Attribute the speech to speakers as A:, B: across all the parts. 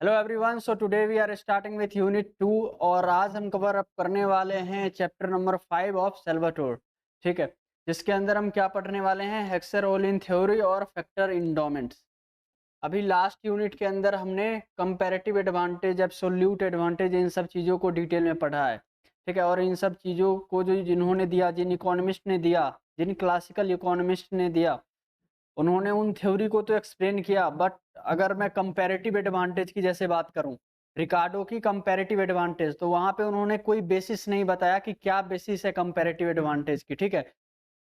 A: Hello everyone, so today we are starting with unit 2 और आज हम कवर अप करने वाले हैं चैप्टर नंबर 5 ऑफ सेल्वाटोर। ठीक है, जिसके अंदर हम क्या पढ़ने वाले हैं, हेक्सर-ओलिन थ्योरी और फैक्टर इंडोमेंट्स। अभी लास्ट यूनिट के अंदर हमने कंपैरेटिव एडवांटेज, एब्सोल्यूट एडवांटेज, इन सब चीज़ों को डिटेल में पढ़ा है। ठीक है, और इन सब चीज़ों को जो जिन्होंने दिया, जिन इकोनॉमिस्ट ने दिया, जिन क्लासिकल इकोनॉमिस्ट ने दिया, उन्होंने उन थ्योरी को तो एक्सप्लेन किया, बट अगर मैं कंपैरेटिव एडवांटेज की जैसे बात करूं, रिकार्डो की कंपैरेटिव एडवांटेज, तो वहां पे उन्होंने कोई बेसिस नहीं बताया कि क्या बेसिस है कंपैरेटिव एडवांटेज की। ठीक है,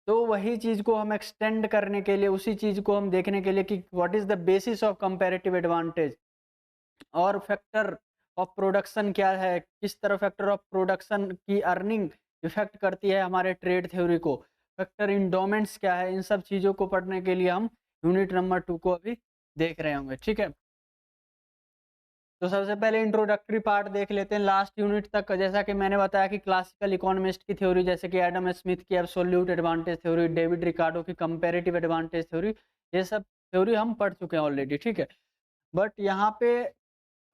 A: तो वही चीज को हम एक्सटेंड करने के लिए, उसी चीज को हम देखने के लिए कि what is the basis of comparative advantage और फैक्टर ऑफ प्रोडक्शन क्या है, किस तरह फैक्टर ऑफ प्रोडक्शन की अर्निंग इफेक्ट करती है हमारे ट्रेड थ्योरी को, फैक्टर इंडोमेंट्स क्या है, इन सब चीज़ों को पढ़ने के लिए हम यूनिट नंबर 2 को अभी देख रहे होंगे। ठीक है, तो सबसे पहले इंट्रोडक्टरी पार्ट देख लेते हैं। लास्ट यूनिट तक जैसा कि मैंने बताया कि क्लासिकल इकोनॉमिस्ट की थ्योरी, जैसे कि एडम स्मिथ की absolute advantage theory, David Ricardo की कंपैरेटिव एडवांटेज थ्योरी, ये सब थ्योरी हम पढ़ चुके हैं ऑलरेडी। ठीक है, बट यहाँ पे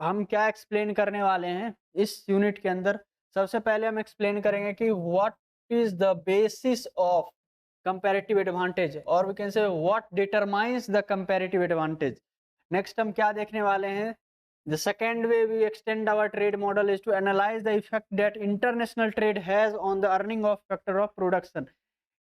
A: हम क्या एक्सप्लेन करने वाले हैं इस यूनिट के अंदर। सबसे पहले हम एक्सप्लेन करेंगे कि what is the basis of comparative advantage, और we can say what determines the comparative advantage. Next हम क्या देखने वाले हैं, the second way we extend our trade model is to analyze the effect that international trade has on the earning of factor of production.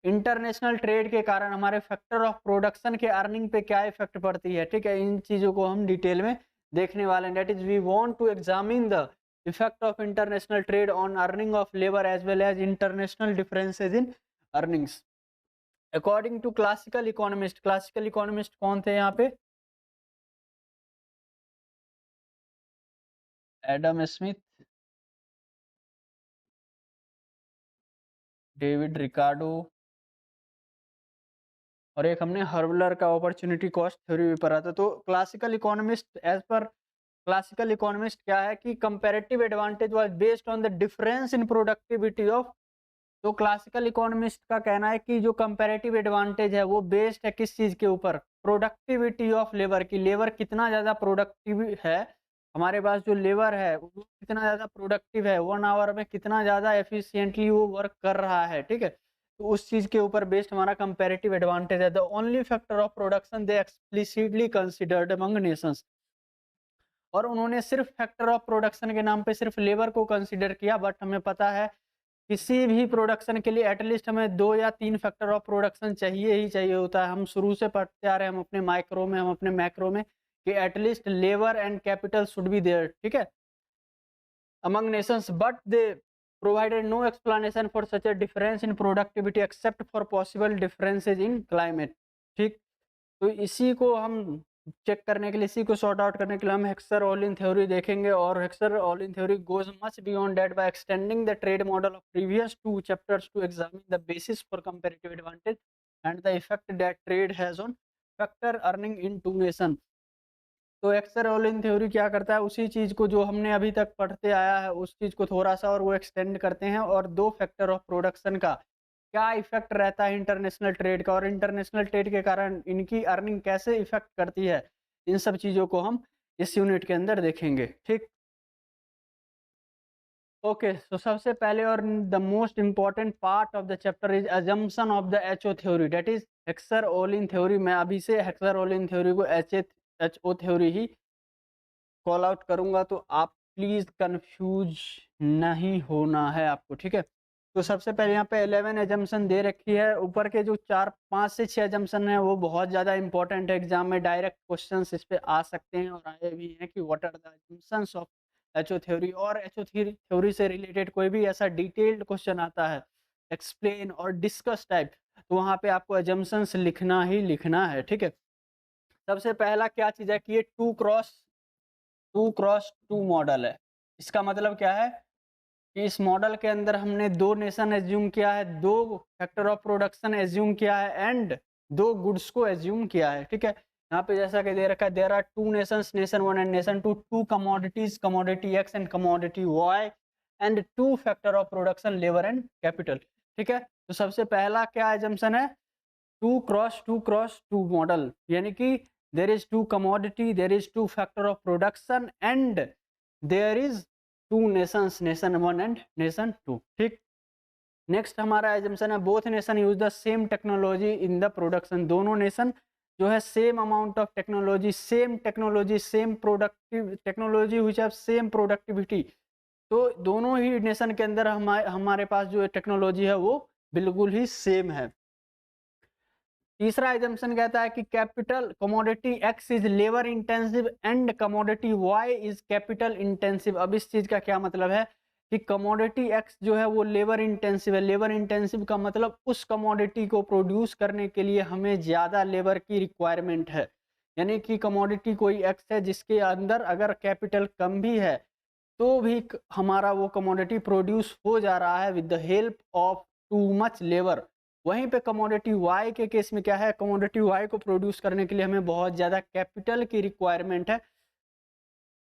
A: International trade के कारण हमारे factor of production के earning पे क्या इफेक्ट पड़ती है। ठीक है, इन चीज़ों को हम डिटेल में देखने वाले हैं। That is we want to examine the effect of international trade on earning of labour as well as international differences in earnings according to classical economist. Classical economist कौन थे यहाँ पे, एडम स्मिथ, डेविड रिकार्डो, और एक हमने हर्वलर का opportunity cost theory भी पढ़ा था। तो classical economist, as per classical economist क्या है कि comparative advantage was based on the difference in productivity of. तो क्लासिकल इकोनॉमिस्ट का कहना है कि जो कंपैरेटिव एडवांटेज है वो बेस्ड है किस चीज के ऊपर, प्रोडक्टिविटी ऑफ लेबर की। लेबर कितना ज्यादा प्रोडक्टिव है, हमारे पास जो लेबर है वो कितना ज्यादा प्रोडक्टिव है, 1 आवर में कितना ज्यादा एफिशिएंटली वो वर्क कर रहा है। ठीक है, तो उस चीज के ऊपर बेस्ड हमारा कंपैरेटिव एडवांटेज है। The only factor of production they explicitly considered among Nations. और उन्होंने सिर्फ फैक्टर ऑफ प्रोडक्शन के नाम पे सिर्फ लेबर को कंसीडर किया, बट हमें पता है किसी भी प्रोडक्शन के लिए एटलीस्ट हमें 2 या 3 फैक्टर ऑफ प्रोडक्शन चाहिए ही चाहिए होता है। हम शुरू से पढ़ते आ रहे हैं, हम अपने माइक्रो में, हम अपने मैक्रो में, कि at least labour and capital should be there. ठीक है, among nations, but they provided no explanation for such a difference in productivity except for possible differences in climate। ठीक, तो इसी को हम चेक करने के लिए, इसी को सॉर्ट आउट करने के लिए हम हेक्सर-ओलिन थ्योरी देखेंगे। और Heckscher Ohlin theory goes much beyond that by extending the trade model of previous 2 chapters to examine the basis for comparative advantage and the effect that trade has on factor earning in two nation. तो Heckscher Ohlin theory क्या करता है, उसी चीज़ को जो हमने अभी तक पढ़ते आया है उस चीज़ को थोड़ा-सा और वो एक्सटेंड करते हैं, और 2 फैक्टर ऑफ प्रोडक्शन का क्या इफ़ेक्ट रहता है इंटरनेशनल ट्रेड का, और इंटरनेशनल ट्रेड के कारण इनकी अर्निंग कैसे इफ़ेक्ट करती है, इन सब चीज़ों को हम इस यूनिट के अंदर देखेंगे। ठीक, ओके, तो सबसे पहले और the most important part of the chapter is assumption of the HO theory, that is Heckscher-Olin theory. मैं अभी से हेक्सर-ओलिन थ्योरी को एचओ थ्योरी ही कॉल आउट करूँगा, तो आप प्लीज़ कन्फ्यूज नहीं होना है आपको। ठीक है, तो सबसे पहले यहाँ पे 11 एजम्पशन दे रखी है। ऊपर के जो 4 5 से 6 एजम्पशन है वो बहुत ज़्यादा इंपॉर्टेंट है, एग्जाम में डायरेक्ट क्वेश्चंस इस पे आ सकते हैं, और आए भी हैं कि what are the assumptions of HO theory. और एचओ थ्योरी से रिलेटेड कोई भी ऐसा डिटेल्ड क्वेश्चन आता है, एक्सप्लेन और डिस्कस टाइप, तो वहाँ पे आपको एजम्पशंस लिखना ही लिखना है। ठीक है, सबसे पहला क्या चीज़ है कि ये 2x2 मॉडल है। इसका मतलब क्या है कि इस मॉडल के अंदर हमने 2 नेशन एज्यूम किया है, 2 फैक्टर ऑफ प्रोडक्शन एज्यूम किया है, एंड 2 गुड्स को एज्यूम किया है। ठीक है, यहाँ पे जैसा कि दे रखा है, there are 2 nations, nation 1 and nation 2, 2 commodities, commodity X and commodity Y, and 2 factor of production, labour and capital. ठीक है, तो सबसे पहला क्या एजम्पशन है, 2x2 मॉडल, यानी कि there is two commodity, there is two factor of production and there is two nations, nation 1 and nation 2। ठीक, नेक्स्ट हमारा एजम्पशन है both nation use the same technology in the production. दोनों nation जो है same amount of technology, same technology, same productive technology which have same productivity. तो दोनों ही nation के अंदर हमारे पास जो टेक्नोलॉजी है वो बिल्कुल ही सेम है। तीसरा एजम्पशन कहता है कि capital commodity X is labour intensive and commodity Y is capital intensive. अब इस चीज का क्या मतलब है कि कमोडिटी एक्स जो है वो लेबर इंटेंसिव है। लेबर इंटेंसिव का मतलब उस कमोडिटी को प्रोड्यूस करने के लिए हमें ज़्यादा लेबर की रिक्वायरमेंट है। यानी कि कमोडिटी कोई एक्स है जिसके अंदर अगर कैपिटल कम भी है तो भी हमारा वो कमोडिटी प्रोड्यूस हो जा रहा है with the help of too much labour. वहीं पे कमोडिटी वाई के केस में क्या है, कमोडिटी वाई को प्रोड्यूस करने के लिए हमें बहुत ज़्यादा कैपिटल की रिक्वायरमेंट है।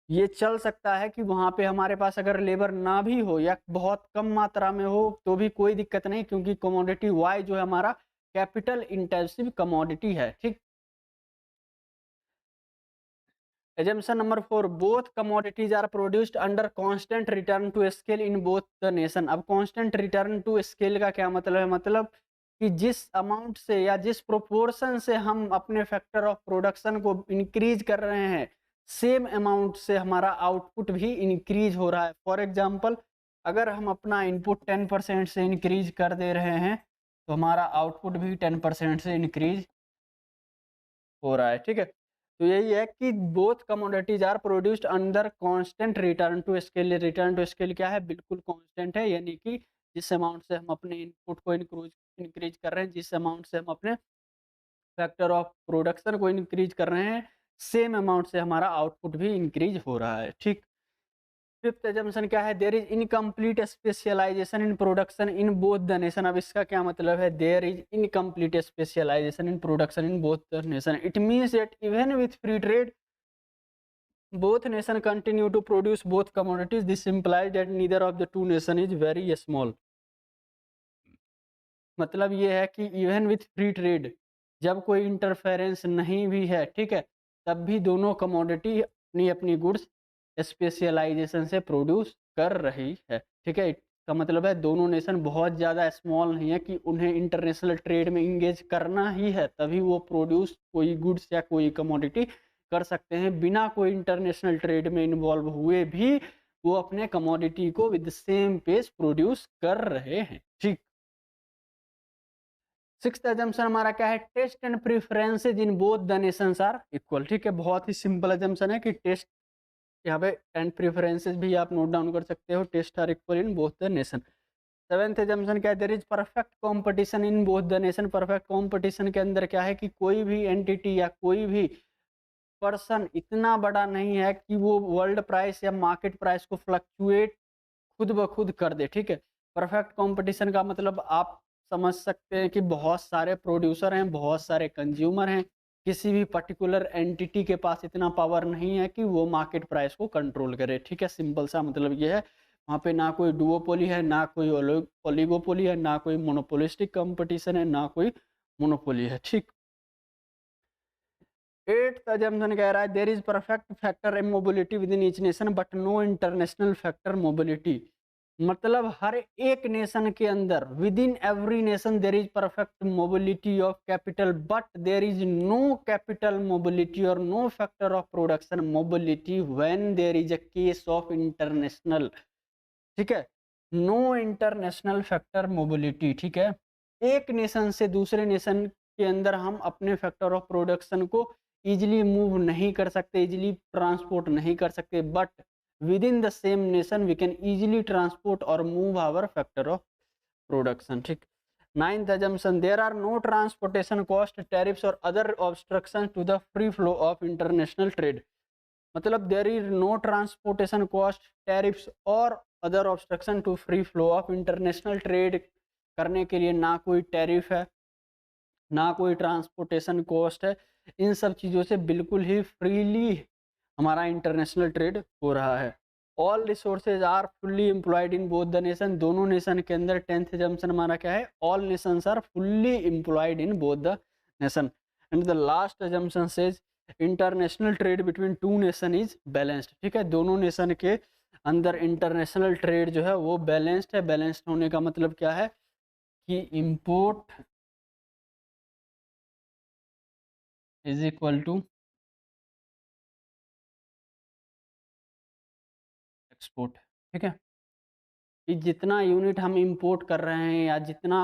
A: ये चल सकता है कि वहाँ पे हमारे पास अगर लेबर ना भी हो या बहुत कम मात्रा में हो तो भी कोई दिक्कत नहीं, क्योंकि कमोडिटी वाई जो है हमारा कैपिटल इंटेंसिव कमोडिटी है। ठीक, assumption number 4 both commodities are produced under constant return to scale in both the nation. अब कांस्टेंट रिटर्न टू स्केल का क्या मतलब है, मतलब कि जिस अमाउंट से या जिस प्रोपोर्शन से हम अपने फैक्टर ऑफ प्रोडक्शन को इंक्रीज कर रहे हैं सेम अमाउंट से हमारा आउटपुट भी इंक्रीज हो रहा है। फॉर एग्जांपल अगर हम अपना इनपुट 10% से इंक्रीज कर दे रहे हैं तो हमारा आउटपुट भी 10% से इंक्रीज हो रहा है। ठीक है, तो यही है कि both commodities are produced under constant return to scale. Return to scale क्या है, बिल्कुल कांस्टेंट है, यानी कि जिस अमाउंट से हम अपने इनपुट को इंक्रीज कर रहे हैं, जिस अमाउंट से हम अपने फैक्टर ऑफ प्रोडक्शन को इंक्रीज कर रहे हैं सेम अमाउंट से हमारा आउटपुट भी इंक्रीज हो रहा है। ठीक, फिफ्थ एजम्पशन क्या है, there is incomplete specialisation in production in both the nation. अब इसका क्या मतलब है, there is incomplete specialisation in production in both the nation. It means that even with free trade both nation continue to produce both commodities. This implies that neither of the two nation is very small. मतलब ये है कि even with free trade जब कोई interference नहीं भी है, ठीक है, तब भी दोनों कमोडिटी अपनी अपनी गुड्स स्पेशलाइजेशन से प्रोड्यूस कर रही है। ठीक है, इसका मतलब है दोनों नेशन बहुत ज़्यादा स्मॉल नहीं है कि उन्हें इंटरनेशनल ट्रेड में इंगेज करना ही है तभी वो प्रोड्यूस कोई गुड्स या कोई कमोडिटी कर सकते हैं। बिना कोई इंटरनेशनल ट्रेड में इन्वॉल्व हुए भी वो अपने कमोडिटी को विद सेम पेस प्रोड्यूस कर रहे हैं। ठीक, सिक्स्थ एजम्पशन हमारा क्या है, taste and preferences in both the nations are equal. ठीक है, बहुत ही सिंपल एजम्पशन है कि टेस्ट यहाँ पे एंड प्रेफरेंसेज भी आप नोट डाउन कर सकते हो, taste are equal in both the nation. Seventh assumption क्या है, there is perfect competition in both the nation. Perfect competition के अंदर क्या है कि कोई भी एंटिटी या कोई भी पर्सन इतना बड़ा नहीं है कि वो वर्ल्ड प्राइस या मार्केट प्राइस को फ्लक्चुएट खुद ब खुद कर दे। ठीक है, परफेक्ट कंपटीशन का मतलब आप समझ सकते हैं कि बहुत सारे प्रोड्यूसर हैं, बहुत सारे कंज्यूमर हैं, किसी भी पर्टिकुलर एंटिटी के पास इतना पावर नहीं है कि वो मार्केट प्राइस को कंट्रोल करे। ठीक है, सिंपल सा मतलब ये है, वहाँ पे ना कोई डुओपोली है, ना कोई ओलिगोपोली है, ना कोई मोनोपोलिस्टिक कंपटीशन है, ना कोई मोनोपोली है। ठीक, एट्थ अजम्पशन कह रहा है there is perfect factor mobility within each nation but no international factor mobility. मतलब हर एक नेशन के अंदर within every nation there is perfect mobility of capital but there is no capital mobility और no factor of production mobility when there is a case of international. ठीक है, no international factor mobility. ठीक है, एक nation से दूसरे nation के अंदर हम अपने फैक्टर ऑफ प्रोडक्शन को इजीली मूव नहीं कर सकते, इजीली ट्रांसपोर्ट नहीं कर सकते, but within the same nation we can easily transport और move our factor of production. ठीक, ninth assumption there are no transportation cost tariffs और other obstruction to the free flow of international trade. मतलब there is no transportation cost tariffs और other obstruction to free flow of international trade करने के लिए ना कोई tariff है, ना कोई ट्रांसपोर्टेशन कॉस्ट है। इन सब चीज़ों से बिल्कुल ही फ्रीली हमारा इंटरनेशनल ट्रेड हो रहा है। All resources are fully employed in both the nation. दोनों नेशन के अंदर टेंथ एजम्पशन हमारा क्या है, all nations are fully employed in both the nation. And the last assumption says international trade between two nation is balanced, ठीक है, दोनों nation के अंदर इंटरनेशनल ट्रेड जो है वो बैलेंस्ड है। बैलेंस्ड होने का मतलब क्या है कि import is equal to export, ठीक है, कि जितना यूनिट हम इंपोर्ट कर रहे हैं या जितना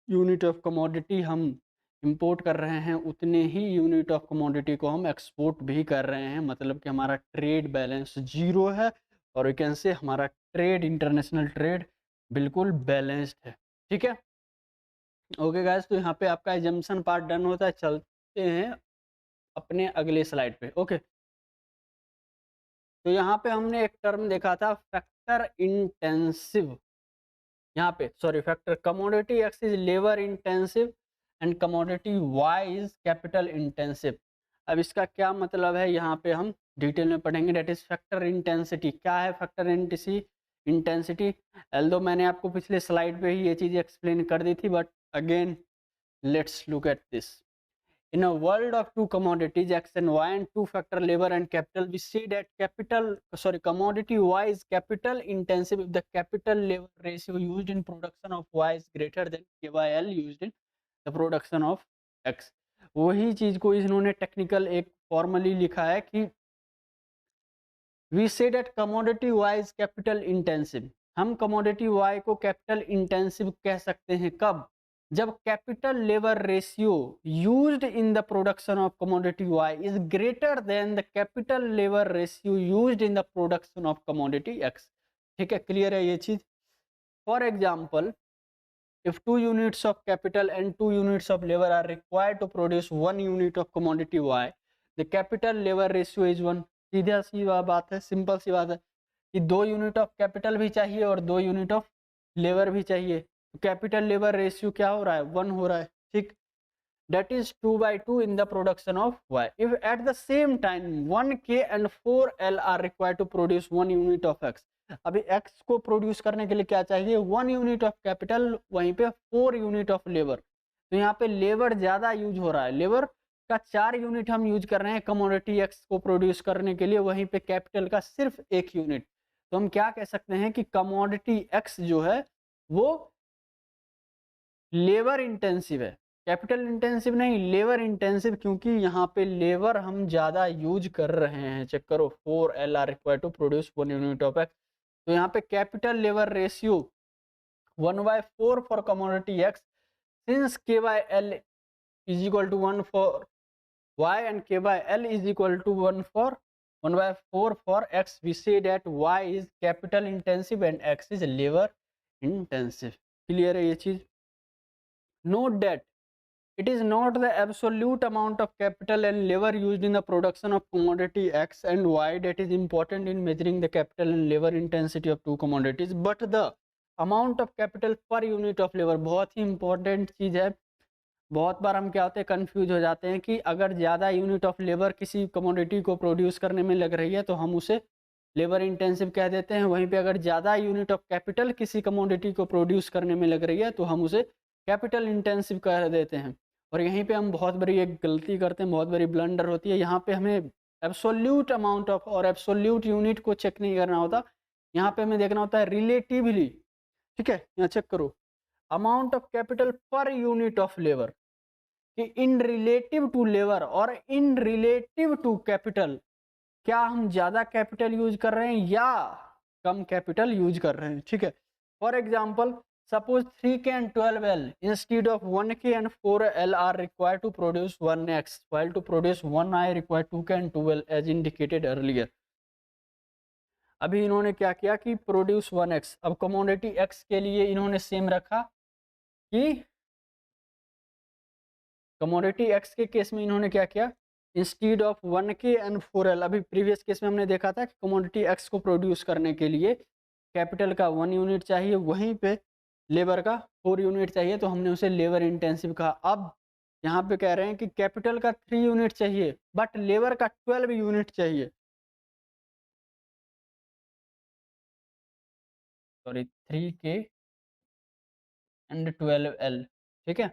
A: यूनिट ऑफ कमोडिटी हम इंपोर्ट कर रहे हैं उतने ही यूनिट ऑफ कमोडिटी को हम एक्सपोर्ट भी कर रहे हैं, मतलब कि हमारा ट्रेड बैलेंस जीरो है और वी कैन से हमारा ट्रेड, इंटरनेशनल ट्रेड बिल्कुल बैलेंस्ड है, ठीक है। ओके गाइस, तो यहाँ पे आपका एजम्पशन पार्ट डन होता है। चलते हैं अपने अगले स्लाइड पे। ओके, तो यहाँ पे हमने एक टर्म देखा था फैक्टर इंटेंसिव, यहाँ पे sorry factor commodity X is labour intensive and commodity Y is capital intensive. अब इसका क्या मतलब है यहाँ पे हम डिटेल में पढ़ेंगे। That is factor intensity. क्या है फैक्टर इंटेंसिटी? एल्दो मैंने आपको पिछले स्लाइड पे ही ये चीज़ एक्सप्लेन कर दी थी, but again let's look at this. In a world of two commodities X and Y and two factor labor and capital, we see that commodity Y is capital intensive if the capital labor ratio used in production of Y is greater than K by L used in the production of X। वही चीज को इन्होंने technical एक formally लिखा है कि we say that commodity Y is capital intensive. हम commodity Y को कैपिटल इंटेंसिव कह सकते हैं कब? जब capital labour ratio used in the production of commodity Y is greater than the capital labour ratio used in the production of commodity X. ठीक है, clear है ये चीज? For example, if 2 units of capital and 2 units of labor are required to produce 1 unit of commodity Y, the capital labor ratio is 1। सीधा सी बात है, simple सी बात है कि 2 यूनिट ऑफ कैपिटल भी चाहिए और 2 यूनिट ऑफ लेबर भी चाहिए, तो कैपिटल लेबर रेशियो क्या हो रहा है? 1 हो रहा है, ठीक। that is 2/2 in the production of Y। If at the same time 1K and 4L are required to produce 1 unit of X, अभी X को प्रोड्यूस करने के लिए क्या चाहिए? 1 unit ऑफ कैपिटल, वहीं पे 4 unit ऑफ लेबर। तो यहाँ पे लेबर ज्यादा यूज हो रहा है, लेबर का 4 यूनिट हम यूज कर रहे हैं कमोडिटी X को प्रोड्यूस करने के लिए, वहीं पे कैपिटल का सिर्फ 1 यूनिट। तो हम क्या कह सकते हैं कि कमोडिटी X जो है वो लेबर इंटेंसिव है, कैपिटल इंटेंसिव नहीं, लेबर इंटेंसिव, क्योंकि यहाँ पे लेबर हम ज्यादा यूज कर रहे हैं। चेक करो, 4L are required to produce 1 unit of X. तो यहाँ पे capital labour ratio 1/4 for commodity X, since K/L is equal to 1 for Y and K/L is equal to 1/4 for X, we say that Y is capital intensive and X is labor intensive। Clear है ये चीज? Note that it is not the absolute amount of capital and labor used in the production of commodity X and Y that is important in measuring the capital and labor intensity of two commodities, but the amount of capital per unit of labor। बहुत ही important चीज़ है। बहुत बार हम क्या होते हैं, confuse हो जाते हैं कि अगर ज़्यादा यूनिट ऑफ लेबर किसी कमोडिटी को प्रोड्यूस करने में लग रही है तो हम उसे लेबर इंटेंसिव कह देते हैं, वहीं पे अगर ज़्यादा यूनिट ऑफ कैपिटल किसी कमोडिटी को प्रोड्यूस करने में लग रही है तो हम उसे कैपिटल इंटेंसिव कह देते हैं। और यहीं पे हम बहुत बड़ी एक गलती करते हैं, बहुत बड़ी ब्लंडर होती है। यहाँ पे हमें एब्सोल्यूट अमाउंट ऑफ और एब्सोल्यूट यूनिट को चेक नहीं करना होता, यहाँ पे हमें देखना होता है रिलेटिवली। ठीक है, यहाँ चेक करो, amount of capital per unit of labour, कि इन रिलेटिव टू लेबर और इन रिलेटिव टू कैपिटल क्या हम ज्यादा कैपिटल यूज कर रहे हैं या कम कैपिटल यूज कर रहे हैं। ठीक है, for example suppose 3K and 12L instead of 1K and 4L are required to produce 1X, while to produce 1I require 2K and 2L as indicated earlier। अभी इन्होंने क्या किया कि प्रोड्यूस 1X। अब कमोडिटी X के लिए इन्होंने same रखा कि कमोडिटी X के केस में इन्होंने क्या किया, instead of 1K and 4L, अभी प्रीवियस केस में हमने देखा था कि कमोडिटी X को प्रोड्यूस करने के लिए कैपिटल का 1 यूनिट चाहिए, वहीं पे लेबर का 4 यूनिट चाहिए, तो हमने उसे लेबर इंटेंसिव कहा। अब यहाँ पे कह रहे हैं कि कैपिटल का 3 यूनिट चाहिए बट लेबर का 12 यूनिट चाहिए, सॉरी 3K एंड 12L। ठीक है,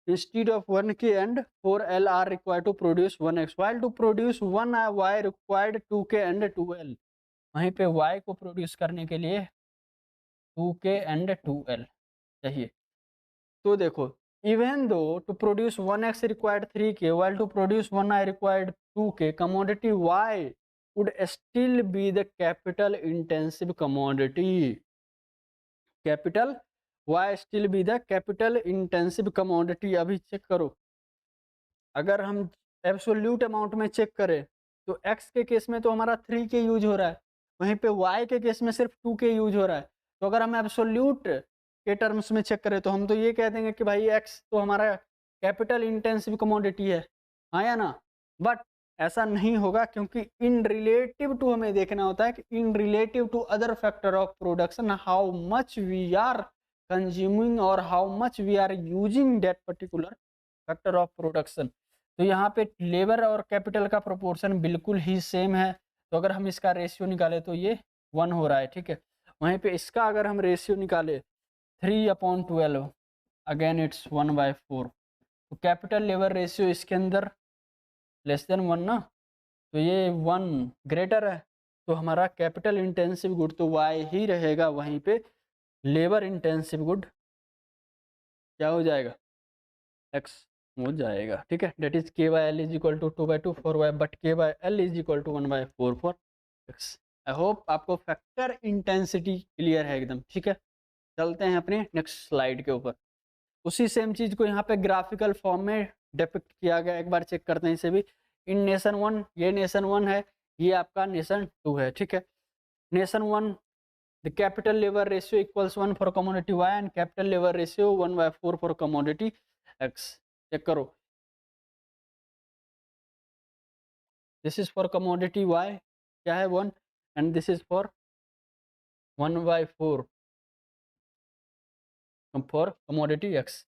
A: instead of 1k and 4l are required to produce 1x, while to produce 1y required 2k and 2l। वहीं पे y को प्रोड्यूस करने के लिए 2k and 2l चाहिए। तो देखो, even though to produce 1x required 3k while to produce 1y required 2k, commodity y would still be the capital intensive commodity। Capital y still be the capital intensive commodity. अभी check करो, अगर हम absolute amount में check करें तो x के case में तो हमारा 3k यूज हो रहा है, वहीं पे y के केस में सिर्फ 2k यूज हो रहा है। तो अगर हम एब्सोल्यूट के टर्म्स में चेक करें तो हम तो ये कह देंगे कि भाई x तो हमारा कैपिटल इंटेंसिव कमोडिटी है, हाँ या ना। बट ऐसा नहीं होगा, क्योंकि इन रिलेटिव टू हमें देखना होता है कि in relative to other factor of production how much we are consuming और how much we are using that particular factor of production. तो यहाँ पे लेबर और कैपिटल का प्रोपोर्शन बिल्कुल ही सेम है, तो अगर हम इसका रेशियो निकाले तो ये 1 हो रहा है, ठीक है। वहीं पे इसका अगर हम रेशियो निकाले 3/12, अगेन इट्स 1/4। तो कैपिटल लेबर रेशियो इसके अंदर लेस देन 1 ना, तो ये 1 ग्रेटर है, तो हमारा कैपिटल इंटेंसिव गुड तो y ही रहेगा। वहीं पे लेबर इंटेंसिव गुड क्या हो जाएगा, x हो जाएगा, ठीक है। That is k/l is equal to 2/2 for y but k/l is equal to 1/4 for x। I hope आपको फैक्टर इंटेंसिटी क्लियर है एकदम, ठीक है। चलते हैं अपने नेक्स्ट स्लाइड के ऊपर। उसी सेम चीज़ को यहाँ पे ग्राफिकल फॉर्म में डिपिक्ट किया गया, एक बार चेक करते हैं इसे भी। इन नेशन 1, ये नेशन 1 है, ये आपका नेशन 2 है, ठीक है। Nation 1 the capital labour ratio equals 1 for commodity y and capital labour ratio 1/4 for commodity x। Check करो, this is for commodity y क्या है 1 and this is for 1/4 for commodity x।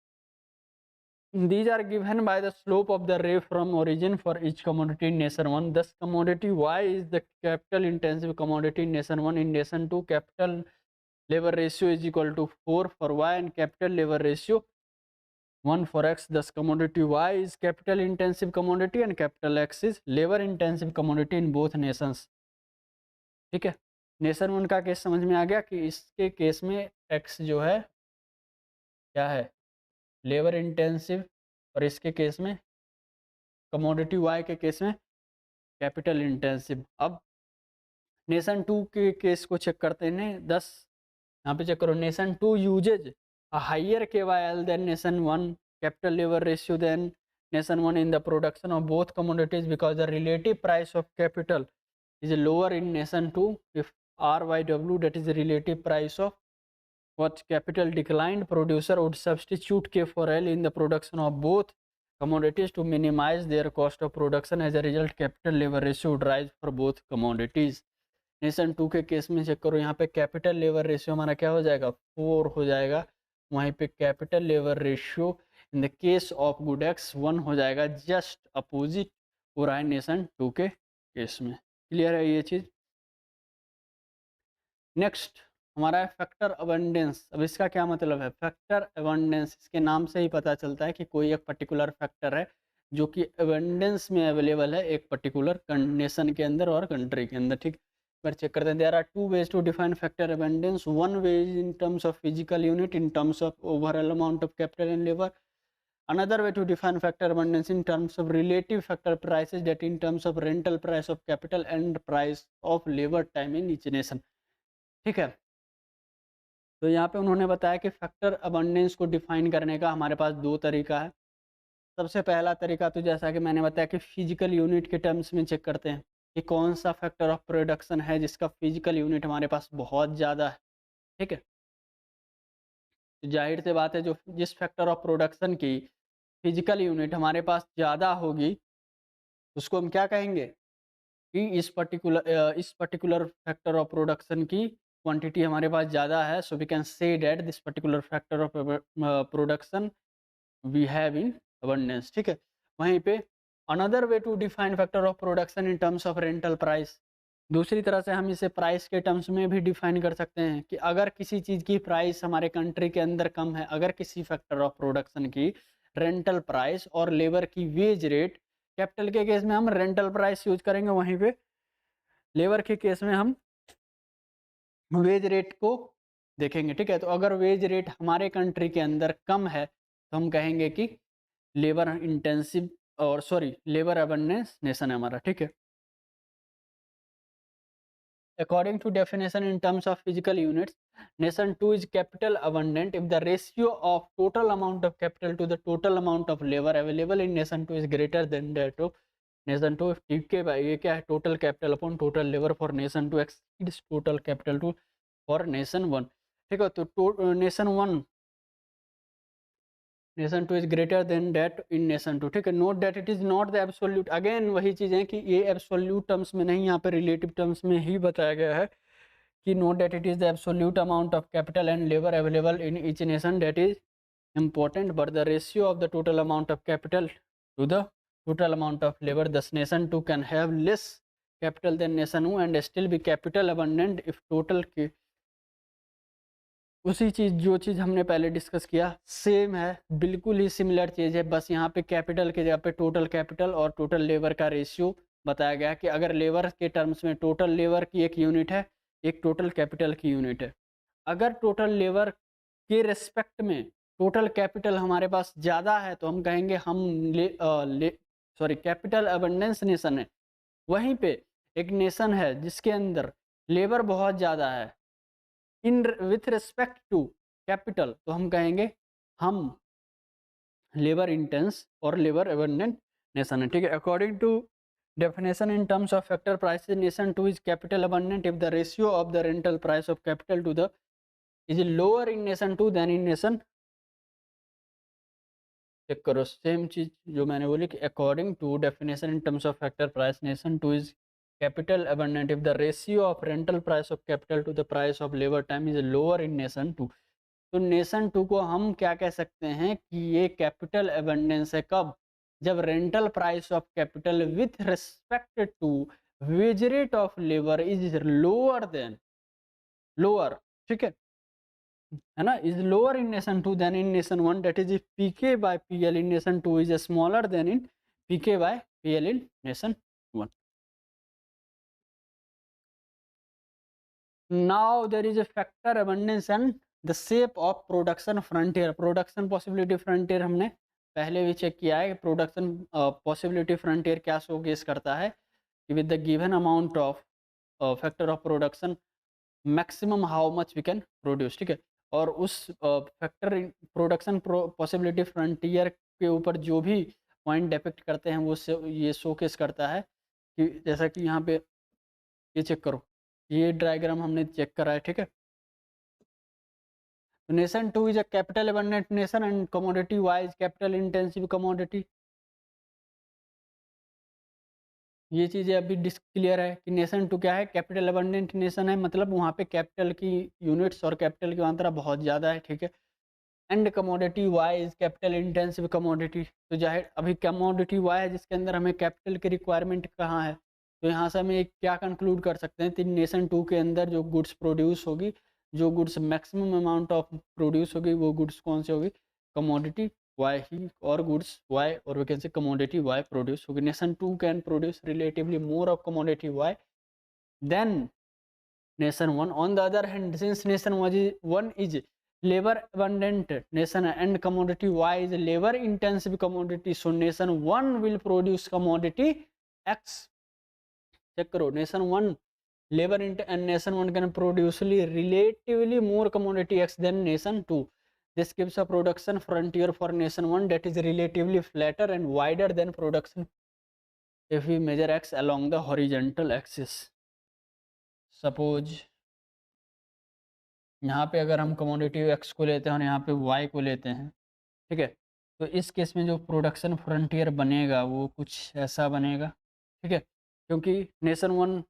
A: These are given by the slope of the ray from origin for each commodity in nation 1. Thus, commodity Y is the capital intensive commodity in nation 1. In nation 2, capital labor ratio is equal to 4 for Y and capital labor ratio 1 for X. Thus, commodity Y is capital intensive commodity and capital X is labor intensive commodity in both nations. ठीक है, nation 1 का case समझ में आ गया कि इसके case में X जो है क्या है, लेबर इंटेंसिव, और इसके केस में कमोडिटी वाई के केस में कैपिटल इंटेंसिव। अब नेशन 2 के केस को चेक करते हैं। 10 यहाँ पे चेक करो, nation 2 uses a higher KYL than nation 1, capital labour ratio than nation 1 in the production of both commodities because the relative price of capital is lower in nation 2 if RYW that is the relative price of what capital declined, producer would substitute K for L in the production of both commodities to minimize their cost of production. As a result, capital labor ratio would rise for both commodities. Nation 2 के case में check करो, यहाँ पे capital labour ratio हमारा क्या हो जाएगा, 4 हो जाएगा। वहीं पे capital labour ratio in the case of good x 1 हो जाएगा। जस्ट अपोजिट हो रहा है नेशन 2 के केस में। क्लियर है ये चीज़। नेक्स्ट हमारा है फैक्टर अबंडेंस। अब इसका क्या मतलब है, फैक्टर अबंडेंस, इसके नाम से ही पता चलता है कि कोई एक पर्टिकुलर फैक्टर है जो कि अबंडेंस में अवेलेबल है एक पर्टिकुलर नेशन के अंदर और कंट्री के अंदर, ठीक। पर चेक करते हैं, there are 2 ways to define factor abundance. One way is in terms of physical unit, in terms of overall amount of capital and labour. Another way to define factor abundance in terms of relative factor prices, that in terms of rental price of capital and price of labor time in each nation, ठीक है। तो यहाँ पे उन्होंने बताया कि factor abundance को define करने का हमारे पास 2 तरीका है। सबसे पहला तरीका तो जैसा कि मैंने बताया कि फिजिकल यूनिट के टर्म्स में चेक करते हैं कि कौन सा फैक्टर ऑफ प्रोडक्शन है जिसका फिजिकल यूनिट हमारे पास बहुत ज़्यादा है, ठीक है। तो जाहिर सी बात है, जो जिस फैक्टर ऑफ प्रोडक्शन की फिजिकल यूनिट हमारे पास ज़्यादा होगी उसको हम क्या कहेंगे कि इस पर्टिकुलर फैक्टर ऑफ प्रोडक्शन की क्वांटिटी हमारे पास ज़्यादा है। So we can say that this particular factor of production we have in abundance, ठीक है। वहीं पे another way to define factor of production in terms of rental price, दूसरी तरह से हम इसे प्राइस के टर्म्स में भी डिफाइन कर सकते हैं कि अगर किसी चीज़ की प्राइस हमारे कंट्री के अंदर कम है, अगर किसी फैक्टर ऑफ प्रोडक्शन की रेंटल प्राइस और लेबर की वेज रेट। कैपिटल के केस में हम रेंटल प्राइस यूज करेंगे, वहीं पे लेबर के केस में हम वेज रेट को देखेंगे। ठीक है, तो अगर वेज रेट हमारे कंट्री के अंदर कम है तो हम कहेंगे कि लेबर इंटेंसिव और लेबर अबंडेंस नेशन है हमारा। ठीक है, according to definition in terms of physical units, nation 2 is capital abundant if the ratio of total amount of capital to the total amount of labor available in nation 2 is greater than that of nation 2। ठीक है भाई, ये क्या है, total capital upon total labour for nation 2 exceeds total capital two for nation 1। ठीक है, तो nation 2 is greater than that in nation 2। ठीक है, note that it is not the absolute, again वही चीज़ है कि ये एब्सोल्यूट टर्म्स में नहीं, यहाँ पे रिलेटिव टर्म्स में ही बताया गया है कि note that it is the absolute amount of capital and labour available in each nation that is important, but the ratio of the total amount of capital to the total amount of labor, thus nation 2 can have less capital than nation 1 and still be capital abundant if total की उसी चीज़ जो चीज़ हमने पहले discuss किया same है, बिल्कुल ही similar चीज़ है, बस यहाँ पे कैपिटल के जगह पे टोटल कैपिटल और टोटल लेबर का रेशियो बताया गया कि अगर लेबर के टर्म्स में टोटल लेबर की एक यूनिट है, एक टोटल कैपिटल की यूनिट है। अगर टोटल लेबर के रेस्पेक्ट में टोटल कैपिटल हमारे पास ज़्यादा है तो हम कहेंगे हम कैपिटल अबंडेंस नेशन है। वहीं पे एक नेशन है जिसके अंदर लेबर बहुत ज़्यादा है in with respect to capital, तो हम कहेंगे हम लेबर इंटेंस और लेबर अबंडेंट नेशन है। ठीक है, according to definition in terms of factor prices, nation 2 is capital abundant if the ratio of the rental price of capital to the is lower in nation 2 than in nation। Check करो same चीज जो मैंने बोली कि according to definition in terms of factor price nation 2 is capital abundant if the ratio of rental price of capital to the price of labour time is lower in nation 2। तो nation 2 को हम क्या कह सकते हैं कि ये capital abundance है कब, जब rental price of capital with respect to wage rate of labour is lower than lower, ठीक है ना, is lower in nation 2 than in nation 1, that is if PK by PL in nation 2 is smaller than in PK by PL in nation 1। Now there is a factor abundance and the shape of production frontier. Production possibility frontier हमने पहले भी check किया है कि production possibility frontier क्या showcase करता है कि with the given amount of factor of production maximum how much we can produce. ठीक है, और उस फैक्टर प्रोडक्शन पॉसिबिलिटी फ्रंटियर के ऊपर जो भी पॉइंट डिपेक्ट करते हैं वो ये शोकेस करता है कि जैसा कि यहाँ पे ये चेक करो, ये डायग्राम हमने चेक करा है। ठीक है, nation 2 is a capital abundant nation and commodity wise capital intensive commodity. ये चीज़ें अभी क्लियर है कि नेशन 2 क्या है, कैपिटल अबंडेंट नेशन है, मतलब वहाँ पे कैपिटल की यूनिट्स और कैपिटल की मात्रा बहुत ज़्यादा है। ठीक है, and commodity wise capital intensive commodity, तो जाहिर अभी कमोडिटी वाई है जिसके अंदर हमें कैपिटल की रिक्वायरमेंट कहाँ है, तो यहाँ से हमें क्या कंक्लूड कर सकते हैं, तो नेशन 2 के अंदर जो गुड्स प्रोड्यूस होगी, जो goods maximum amount of produce होगी, वो गुड्स कौन सी होगी, कमोडिटी वाई ही, और गुड्स वाई और we can say commodity Y produce होगी। Nation 2 can produce relatively more of commodity Y than nation 1। On the other hand since nation 1 is labor abundant nation and commodity y is labor intensive commodity, so nation 1 will produce commodity x। check karo, nation 1 labor and nation 1 can produce relatively more commodity x than nation 2। this gives a production frontier for nation 1 that is relatively flatter and wider than production if we measure x along the horizontal axis। suppose यहाँ पे अगर हम commodity x को लेते हैं और यहाँ पे वाई को लेते हैं, ठीक है, तो इस केस में जो प्रोडक्शन फ्रंटियर बनेगा वो कुछ ऐसा बनेगा। ठीक है, क्योंकि नेशन 1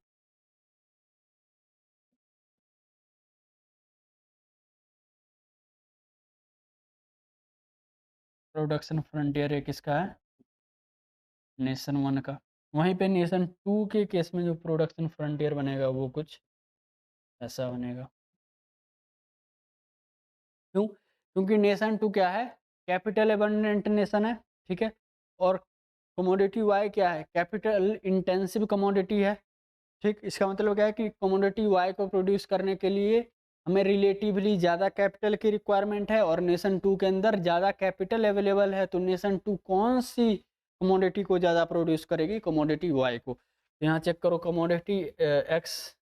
A: प्रोडक्शन फ्रंटियर है किसका है, नेशन 1 का। वहीं पे नेशन 2 के केस में जो प्रोडक्शन फ्रंटियर बनेगा वो कुछ ऐसा बनेगा। क्यों, क्योंकि नेशन 2 क्या है, कैपिटल एबंडेंट नेशन है, ठीक है। और कमोडिटी वाई क्या है, कैपिटल इंटेंसिव कमोडिटी है, ठीक। इसका मतलब क्या है कि कमोडिटी वाई को प्रोड्यूस करने के लिए हमें रिलेटिवली ज़्यादा कैपिटल की रिक्वायरमेंट है और नेशन टू के अंदर ज़्यादा कैपिटल अवेलेबल है। तो नेशन टू कौन सी कमोडिटी को ज़्यादा प्रोड्यूस करेगी, कमोडिटी वाई को। यहाँ चेक करो, कमोडिटी एक्स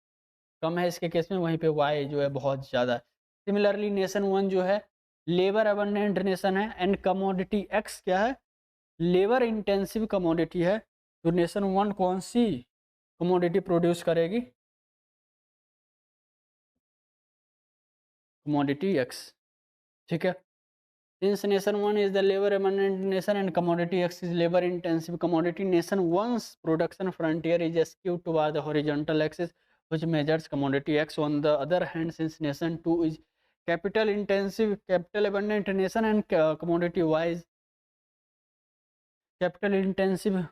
A: कम है इसके केस में, वहीं पे वाई जो है बहुत ज़्यादा है। सिमिलरली नेशन वन जो है लेबर अबंडेंट नेशन है एंड कमोडिटी एक्स क्या है, लेबर इंटेंसिव कमोडिटी है। तो नेशन वन कौन सी कमोडिटी प्रोड्यूस करेगी, कमोडिटी एक्स, ठीक है। Since nation one is the labor abundant nation and commodity X is labor intensive commodity, nation one's production frontier is skewed toward the horizontal axis which measures commodity X. On the other hand, since nation two is capital intensive, capital abundant nation and commodity Y is capital intensive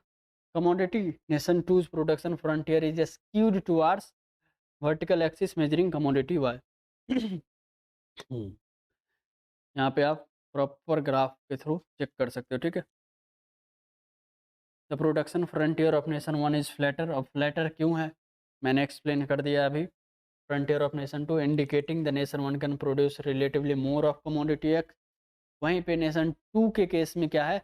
A: commodity, nation two's production frontier is skewed towards vertical axis measuring commodity Y. यहाँ पे आप proper graph के through check कर सकते हो, ठीक है। The production frontier of nation one is flatter. अब फ्लैटर क्यों है मैंने एक्सप्लेन कर दिया अभी। Frontier of nation two indicating the nation one can produce relatively more of commodity X. वहीं पे नेशन टू के केस में क्या है,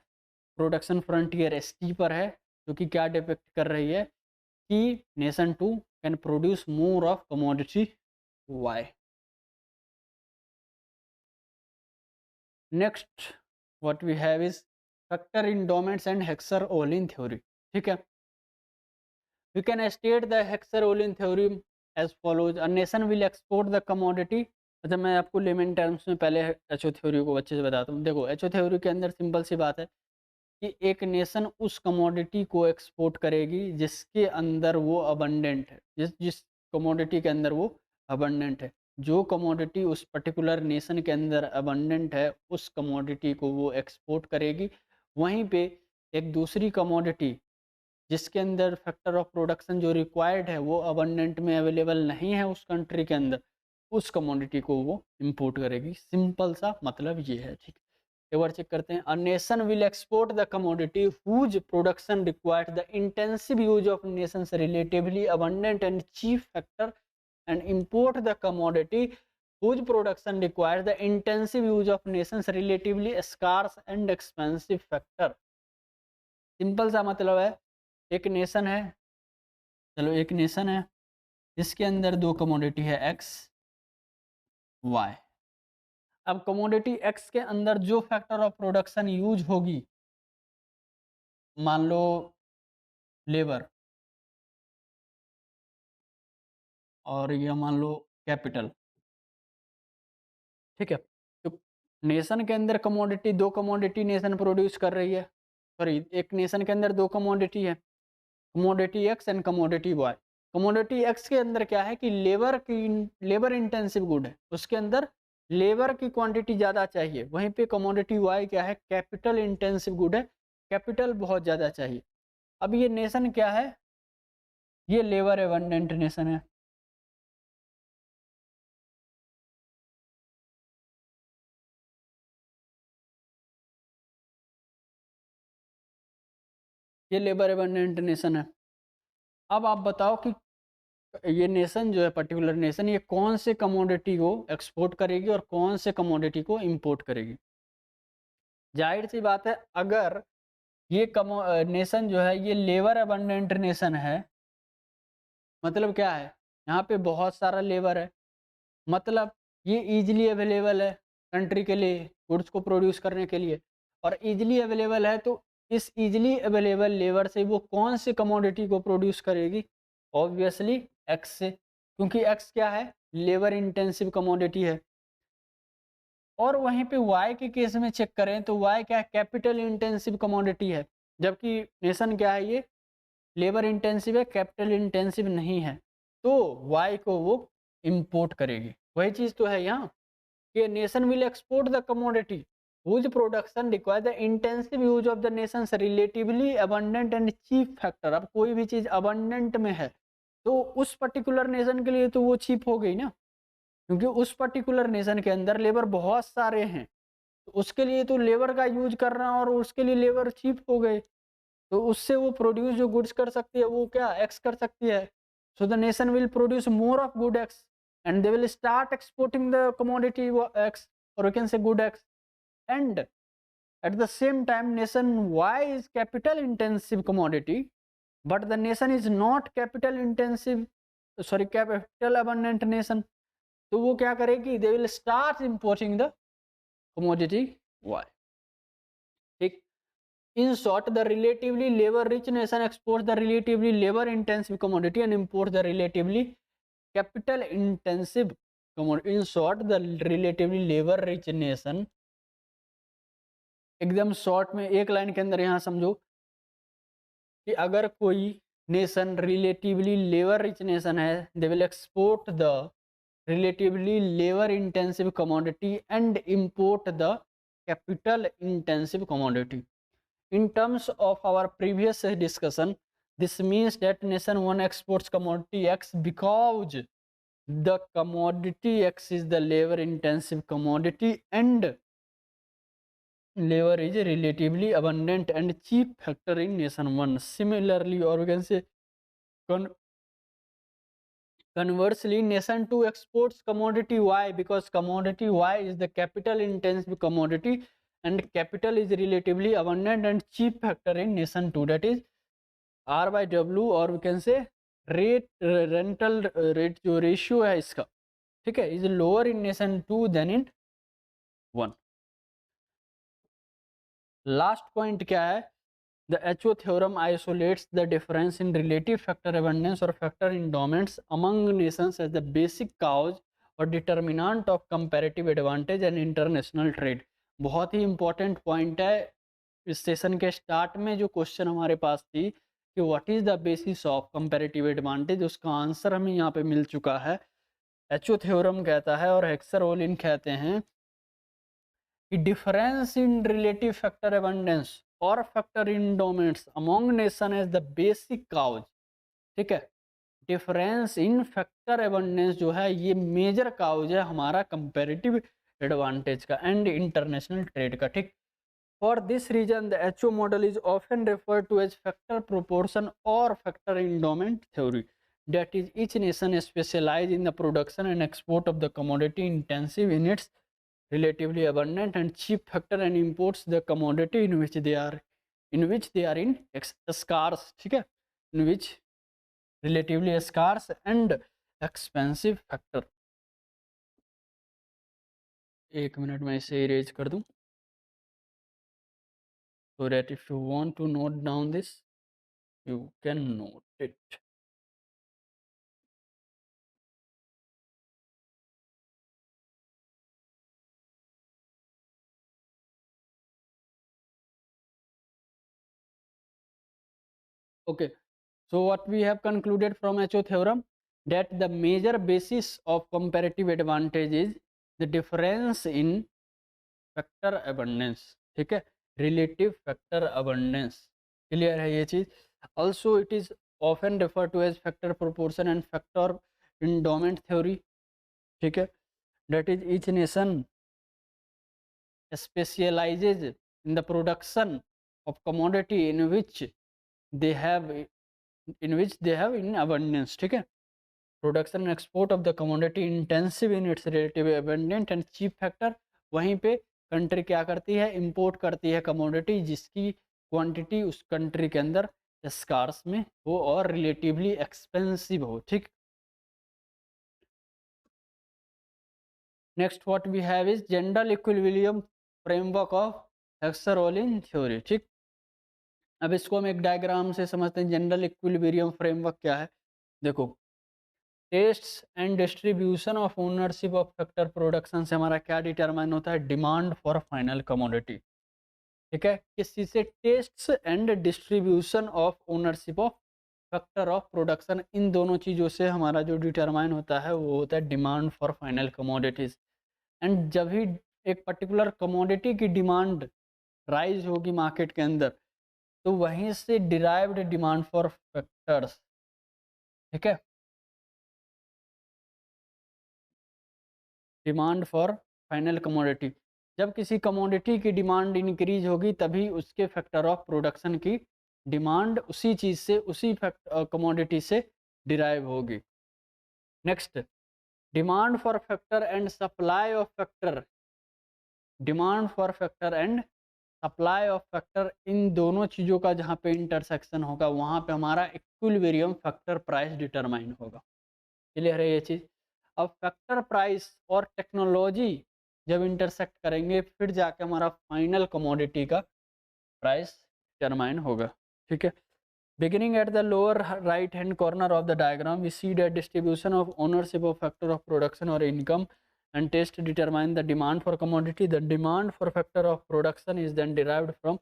A: प्रोडक्शन फ्रंटियर स्टीपर है, जो कि क्या डिपेक्ट कर रही है कि nation two can produce more of commodity Y. Next what we have is factor endowments and Heckscher Ohlin theory, ठीक है। We can state the Heckscher Ohlin theory as follows, a nation will export the commodity. अच्छा, मैं आपको lemon terms में पहले HO theory को अच्छे से बताता हूँ। देखो, एचओ थ्योरी के अंदर सिंपल सी बात है कि एक नेशन उस कमोडिटी को एक्सपोर्ट करेगी जिसके अंदर वो अबंडेंट है, जिस जिस कमोडिटी के अंदर वो अबंडेंट है। जो कमोडिटी उस पर्टिकुलर नेशन के अंदर अबंडेंट है, उस कमोडिटी को वो एक्सपोर्ट करेगी। वहीं पे एक दूसरी कमोडिटी जिसके अंदर फैक्टर ऑफ प्रोडक्शन जो रिक्वायर्ड है वो अबंडेंट में अवेलेबल नहीं है उस कंट्री के अंदर, उस कमोडिटी को वो इंपोर्ट करेगी। सिंपल सा मतलब ये है, ठीक है। एक बार चेक करते हैं। A nation will export the commodity whose production required the intensive use of nations relatively abundant and cheap factor and import the commodity whose production requires the intensive use of nations relatively scarce and expensive factor। Simple सा मतलब है, एक nation है, चलो एक nation है जिसके अंदर दो कमोडिटी है एक्स वाई। अब कमोडिटी एक्स के अंदर जो फैक्टर ऑफ प्रोडक्शन यूज होगी, मान लो लेबर और ये मान लो कैपिटल, ठीक है। तो नेशन के अंदर कमोडिटी, दो कमोडिटी नेशन प्रोड्यूस कर रही है, सॉरी एक नेशन के अंदर दो कमोडिटी है, commodity X and commodity Y. Commodity X के अंदर क्या है कि लेबर इंटेंसिव गुड है, उसके अंदर लेबर की क्वांटिटी ज़्यादा चाहिए। वहीं पे कमोडिटी वाई क्या है, कैपिटल इंटेंसिव गुड है, कैपिटल बहुत ज़्यादा चाहिए। अब ये नेशन क्या है, ये लेबर एबंडेंट नेशन है, ये लेबर एबंडेंट नेशन है। अब आप बताओ कि ये नेशन जो है, पर्टिकुलर नेशन, ये कौन से कमोडिटी को एक्सपोर्ट करेगी और कौन से कमोडिटी को इंपोर्ट करेगी। जाहिर सी बात है, अगर ये नेशन जो है ये लेबर अबंडेंट नेशन है, मतलब क्या है, यहाँ पे बहुत सारा लेबर है, मतलब ये इजीली अवेलेबल है कंट्री के लिए गुड्स को प्रोड्यूस करने के लिए। और इजीली अवेलेबल है तो इस इजीली अवेलेबल लेबर से वो कौन से कमोडिटी को प्रोड्यूस करेगी, ऑब्वियसली एक्स से, क्योंकि एक्स क्या है, लेबर इंटेंसिव कमोडिटी है। और वहीं पे वाई के केस में चेक करें तो वाई क्या है, कैपिटल इंटेंसिव कमोडिटी है, जबकि नेशन क्या है, ये लेबर इंटेंसिव है, कैपिटल इंटेंसिव नहीं है। तो वाई को वो इंपोर्ट करेगी। वही चीज़ तो है यहाँ कि nation will export the commodity whose production require the intensive use of the nation's relatively abundant and cheap factor। अब कोई भी चीज़ abundant में है तो उस पर्टिकुलर नेशन के लिए तो वो चीप हो गई ना, क्योंकि उस पर्टिकुलर नेशन के अंदर लेबर बहुत सारे हैं। तो उसके लिए तो लेबर का यूज कर रहे हैं और उसके लिए लेबर चीप हो गए, तो उससे वो प्रोड्यूस जो गुड्स कर सकती है वो क्या एक्स कर सकती है। So the nation will produce more of good X and they will start exporting the commodity X, और we can say good X. And at the same time nation Y is capital intensive commodity, but the nation is not capital intensive, sorry capital abundant nation, तो वो क्या करेगी, they will start importing the commodity Y, ठीक। in short the relatively labor rich nation exports the relatively labor intensive commodity and imports the relatively capital intensive commodity। in short the relatively labor rich nation, एकदम short में एक line के अंदर यहाँ समझो कि अगर कोई nation relatively labour rich nation है, they will export the relatively labour intensive commodity and import the capital intensive commodity. In terms of our previous discussion, this means that nation one exports commodity X because the commodity X is the labour intensive commodity and labor is relatively abundant and cheap factor in nation one। Similarly, or we can say conversely, nation two exports commodity Y because commodity Y is the capital intensive commodity and capital is relatively abundant and cheap factor in nation two, that is R by W, or we can say rate rental rate जो ratio है इसका, ठीक है, is lower in nation two than in one। Last point क्या है, the HO theorem isolates the difference in relative factor abundance और factor endowments among nations as the basic cause और determinant of comparative advantage and international trade. बहुत ही important point है, इस session के start में जो क्वेश्चन हमारे पास थी कि what is the basis of comparative advantage, उसका आंसर हमें यहाँ पे मिल चुका है। एचओ थ्योरम कहता है और हेक्सर ओलिन कहते हैं कि difference in relative factor abundance और factor endowments among nation as the basic cause, ठीक है। डिफरेंस इन फैक्टर अबंडेंस जो है ये मेजर काउज है हमारा कंपैरेटिव एडवांटेज का एंड इंटरनेशनल ट्रेड का, ठीक। For this reason the H O model is often referred to as factor proportion और factor endowment theory, that is each nation specialize in the production and export of the commodity intensive in its relatively abundant and cheap factor and imports the commodity in which they are in scarce, ठीक है, in which relatively scarce and expensive factor। एक minute में इसे erase कर दूं so that if you want to note down this you can note it। Okay, so what we have concluded from HO theorem, that the major basis of comparative advantage is the difference in factor abundance, ठीक है, relative factor abundance, clear है ये चीज। also it is often referred to as factor proportion and factor endowment theory, ठीक है, that is each nation specializes in the production of commodity they have in which they have in abundance, ठीक है। Production and export of the commodity intensive in its relative abundant and cheap factor, वहीं पे country क्या करती है, import करती है commodity जिसकी क्वांटिटी उस कंट्री के अंदर स्कार्स में हो और रिलेटिवली एक्सपेंसिव हो, ठीक। Next what we have is general equilibrium framework of Heckscher Ohlin theory, ठीक। अब इसको हम एक डायग्राम से समझते हैं, जनरल इक्विलिब्रियम फ्रेमवर्क क्या है। देखो, tests and distribution of ownership of factor production से हमारा क्या डिटरमाइन होता है, डिमांड फॉर फाइनल कमोडिटी, ठीक है। किस चीज़ से, tastes and distribution of ownership of factor of production, इन दोनों चीज़ों से हमारा जो डिटरमाइन होता है वो होता है demand for final commodities. And जब भी एक पर्टिकुलर कमोडिटी की डिमांड राइज होगी मार्केट के अंदर, तो वहीं से डिराइव्ड डिमांड फॉर फैक्टर्स, ठीक है, डिमांड फॉर फाइनल कमोडिटी, जब किसी कमोडिटी की डिमांड इंक्रीज होगी तभी उसके फैक्टर ऑफ प्रोडक्शन की डिमांड उसी चीज़ से, उसी कमोडिटी से डिराइव होगी। Next, demand for factor and supply of factor, demand for factor and supply of factor, इन दोनों चीज़ों का जहाँ पे इंटरसेक्शन होगा वहाँ पे हमारा इक्विलिब्रियम फैक्टर प्राइस डिटरमाइन होगा। क्लियर है ये चीज़? अब फैक्टर प्राइस और टेक्नोलॉजी जब इंटरसेक्ट करेंगे फिर जाके हमारा फाइनल कमोडिटी का प्राइस डिटरमाइन होगा। ठीक है, beginning at the lower right hand corner of the diagram we see that distribution of ownership of factor of production or income and test determine the demand for commodity. The demand for factor of production is then derived from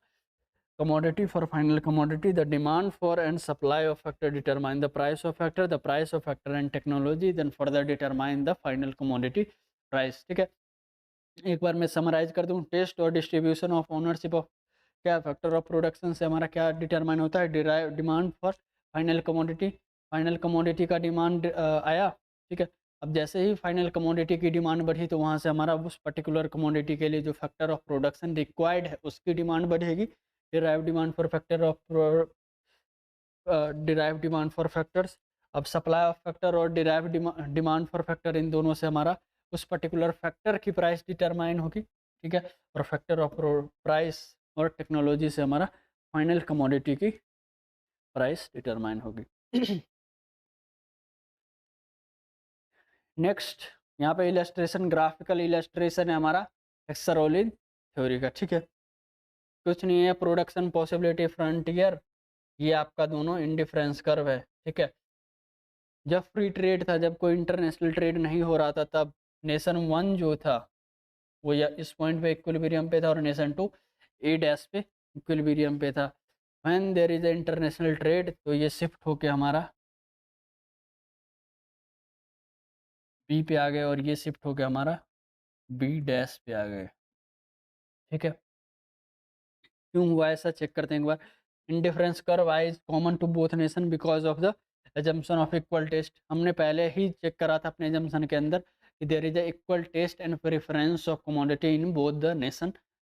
A: commodity for final commodity. The demand for and supply of factor determine the price of factor, the price of factor and technology then further determine the final commodity price. ठीक है, एक बार मैं summarise कर दूं, test और distribution of ownership of क्या factor of production से हमारा क्या डिटरमाइन होता है, derive demand for final commodity, final commodity का डिमांड आया। ठीक है, अब जैसे ही फाइनल कमोडिटी की डिमांड बढ़ी तो वहाँ से हमारा उस पर्टिकुलर कमोडिटी के लिए जो फैक्टर ऑफ प्रोडक्शन रिक्वायर्ड है उसकी डिमांड बढ़ेगी, derive demand for factor of derive demand for factors. अब सप्लाई ऑफ फैक्टर और डिराइव डिमांड फॉर फैक्टर, इन दोनों से हमारा उस पर्टिकुलर फैक्टर की प्राइस डिटरमाइन होगी। ठीक है, और फैक्टर ऑफ प्राइस और टेक्नोलॉजी से हमारा फाइनल कमोडिटी की प्राइस डिटरमाइन होगी। नेक्स्ट, यहाँ पे इलस्ट्रेशन, ग्राफिकल इलस्ट्रेशन है हमारा हेक्सर-ओलिन थ्योरी का। ठीक है, कुछ नहीं है, प्रोडक्शन पॉसिबिलिटी फ्रंटियर, ये आपका दोनों इंडिफरेंस कर्व है। ठीक है, जब फ्री ट्रेड था, जब कोई इंटरनेशनल ट्रेड नहीं हो रहा था, तब नेशन 1 जो था वो या इस पॉइंट पे इक्विलिब्रियम पे था और नेशन 2 ए डैश पे इक्विलिब्रियम पे था। When there is a international trade तो ये शिफ्ट होके हमारा बी पे आ गए और ये शिफ्ट होके हमारा बी डैश पे आ गए। ठीक है, क्यों हुआ ऐसा चेक करते हैं एक बार। Indifference curve I is common to both nation because of the assumption of equal taste. हमने पहले ही चेक करा था अपने एजम्पशन के अंदर कि there is a equal taste and preference of commodity in both the nation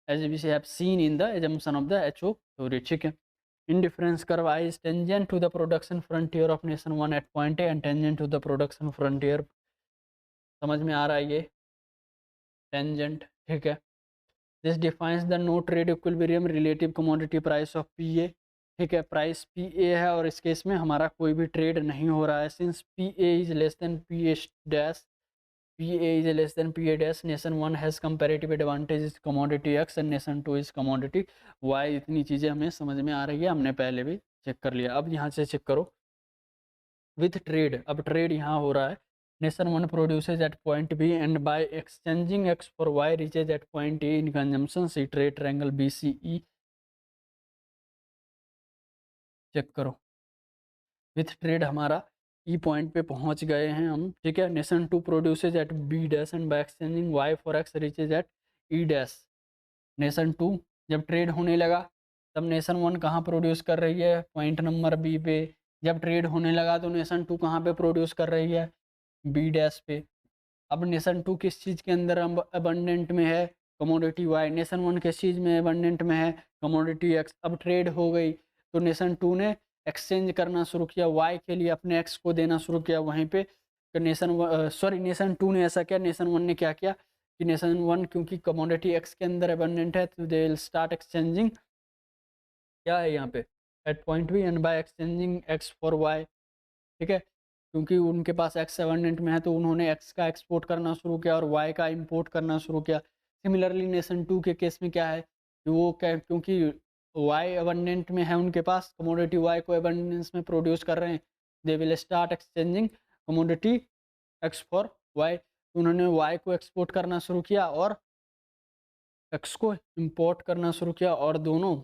A: as we have seen in the assumption of the HO theory. ठीक है, indifference curve I is tangent to the production frontier of nation 1 at point A and tangent to the production frontier. समझ में आ रहा है ये tangent? ठीक है, this defines the no trade equilibrium relative commodity price of P A. ठीक है, प्राइस पी ए है और इस केस में हमारा कोई भी ट्रेड नहीं हो रहा है। Since P A is less than P A dash, P A is less than P A dash, nation 1 has comparative advantage is commodity X and nation 2 is commodity Y. इतनी चीज़ें हमें समझ में आ रही है, हमने पहले भी चेक कर लिया। अब यहाँ से चेक करो विथ ट्रेड, अब ट्रेड यहाँ हो रहा है। Nation 1 produces at point B and by exchanging X for Y reaches at point A in consumption, see trade triangle BCE। Check करो, विथ ट्रेड हमारा ई पॉइंट पे पहुंच गए हैं हम। ठीक है, nation 2 produces at B dash and by exchanging Y for X reaches at E dash. Nation 2 जब ट्रेड होने लगा तब नेशन 1 कहाँ प्रोड्यूस कर रही है, पॉइंट नंबर बी पे। जब ट्रेड होने लगा तो नेशन 2 कहाँ पे प्रोड्यूस कर रही है, बी डैश पे। अब नेशन 2 किस चीज़ के अंदर अबंडेंट में है, कमोडिटी वाई। नेशन 1 किस चीज़ में अबंडेंट में है, कमोडिटी एक्स। अब ट्रेड हो गई तो नेशन 2 ने एक्सचेंज करना शुरू किया, वाई के लिए अपने एक्स को देना शुरू किया वहीं पे। तो नेशन 2 ने ऐसा किया, नेशन 1 ने क्या किया कि नेशन 1 क्योंकि कमोडिटी एक्स के अंदर अबंडेंट है तो दे विल स्टार्ट एक्सचेंजिंग, क्या है यहाँ पे, at point B and by exchanging X for Y. ठीक है, क्योंकि उनके पास एक्स अबंडेंट में है तो उन्होंने एक्स का एक्सपोर्ट करना शुरू किया और वाई का इंपोर्ट करना शुरू किया। सिमिलरली नेशन 2 के केस में क्या है कि वो क्या, क्योंकि वाई अबंडेंट में है उनके पास, कमोडिटी वाई को अबंडेंस में प्रोड्यूस कर रहे हैं, they will start exchanging commodity X for Y. उन्होंने वाई को एक्सपोर्ट करना शुरू किया और एक्स को इंपोर्ट करना शुरू किया और दोनों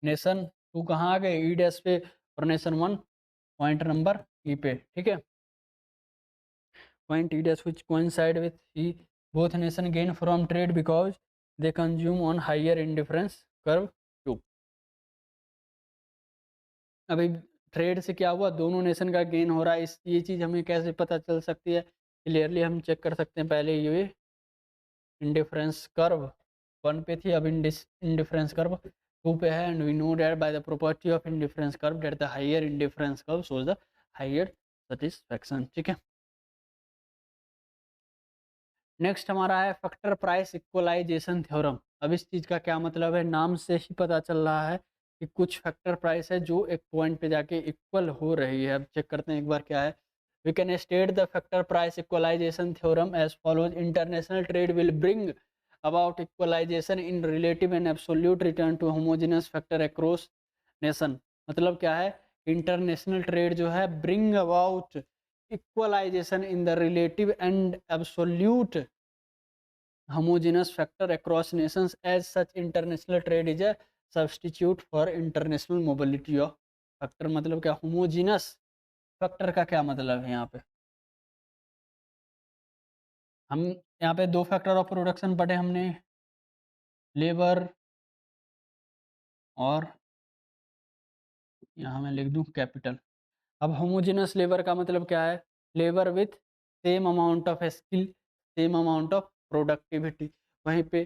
A: नेशन 2 कहाँ आ गए, ई डैश पे, और नेशन 1 पॉइंट नंबर ई पे। ठीक है, point E dash which coincide with E, both nation gain from trade because they consume on higher indifference curve 2। अभी ट्रेड से क्या हुआ, दोनों नेशन का गेन हो रहा है। इस ये चीज़ हमें कैसे पता चल सकती है, क्लियरली हम चेक कर सकते हैं। पहले ये इंडिफरेंस कर्व 1 पे थी, अब इंडिफरेंस कर्व 2 पे है। And we know that by the property of indifference curve that the higher indifference curve shows the higher satisfaction. ठीक है, नेक्स्ट हमारा है फैक्टर प्राइस इक्वलाइजेशन थ्योरम। अब इस चीज़ का क्या मतलब है, नाम से ही पता चल रहा है कि कुछ फैक्टर प्राइस है जो एक पॉइंट पे जाके इक्वल हो रही है। अब चेक करते हैं एक बार क्या है। We can state the factor price equalisation theorem as follows. International trade will bring about equalisation in relative and absolute return to homogenous factor across nation. मतलब क्या है, इंटरनेशनल ट्रेड जो है bring about equalization in the relative and absolute homogeneous factor across nations. As such, international trade is a substitute for international mobility of factor। मतलब क्या, homogeneous factor का क्या मतलब है यहाँ पे, हम यहाँ पे दो फैक्टर ऑफ प्रोडक्शन पढ़े हमने, लेबर और यहाँ मैं लिख दूँ कैपिटल। अब होमोजेनस लेबर का मतलब क्या है, labour with same amount of skill, same amount of productivity. वहीं पे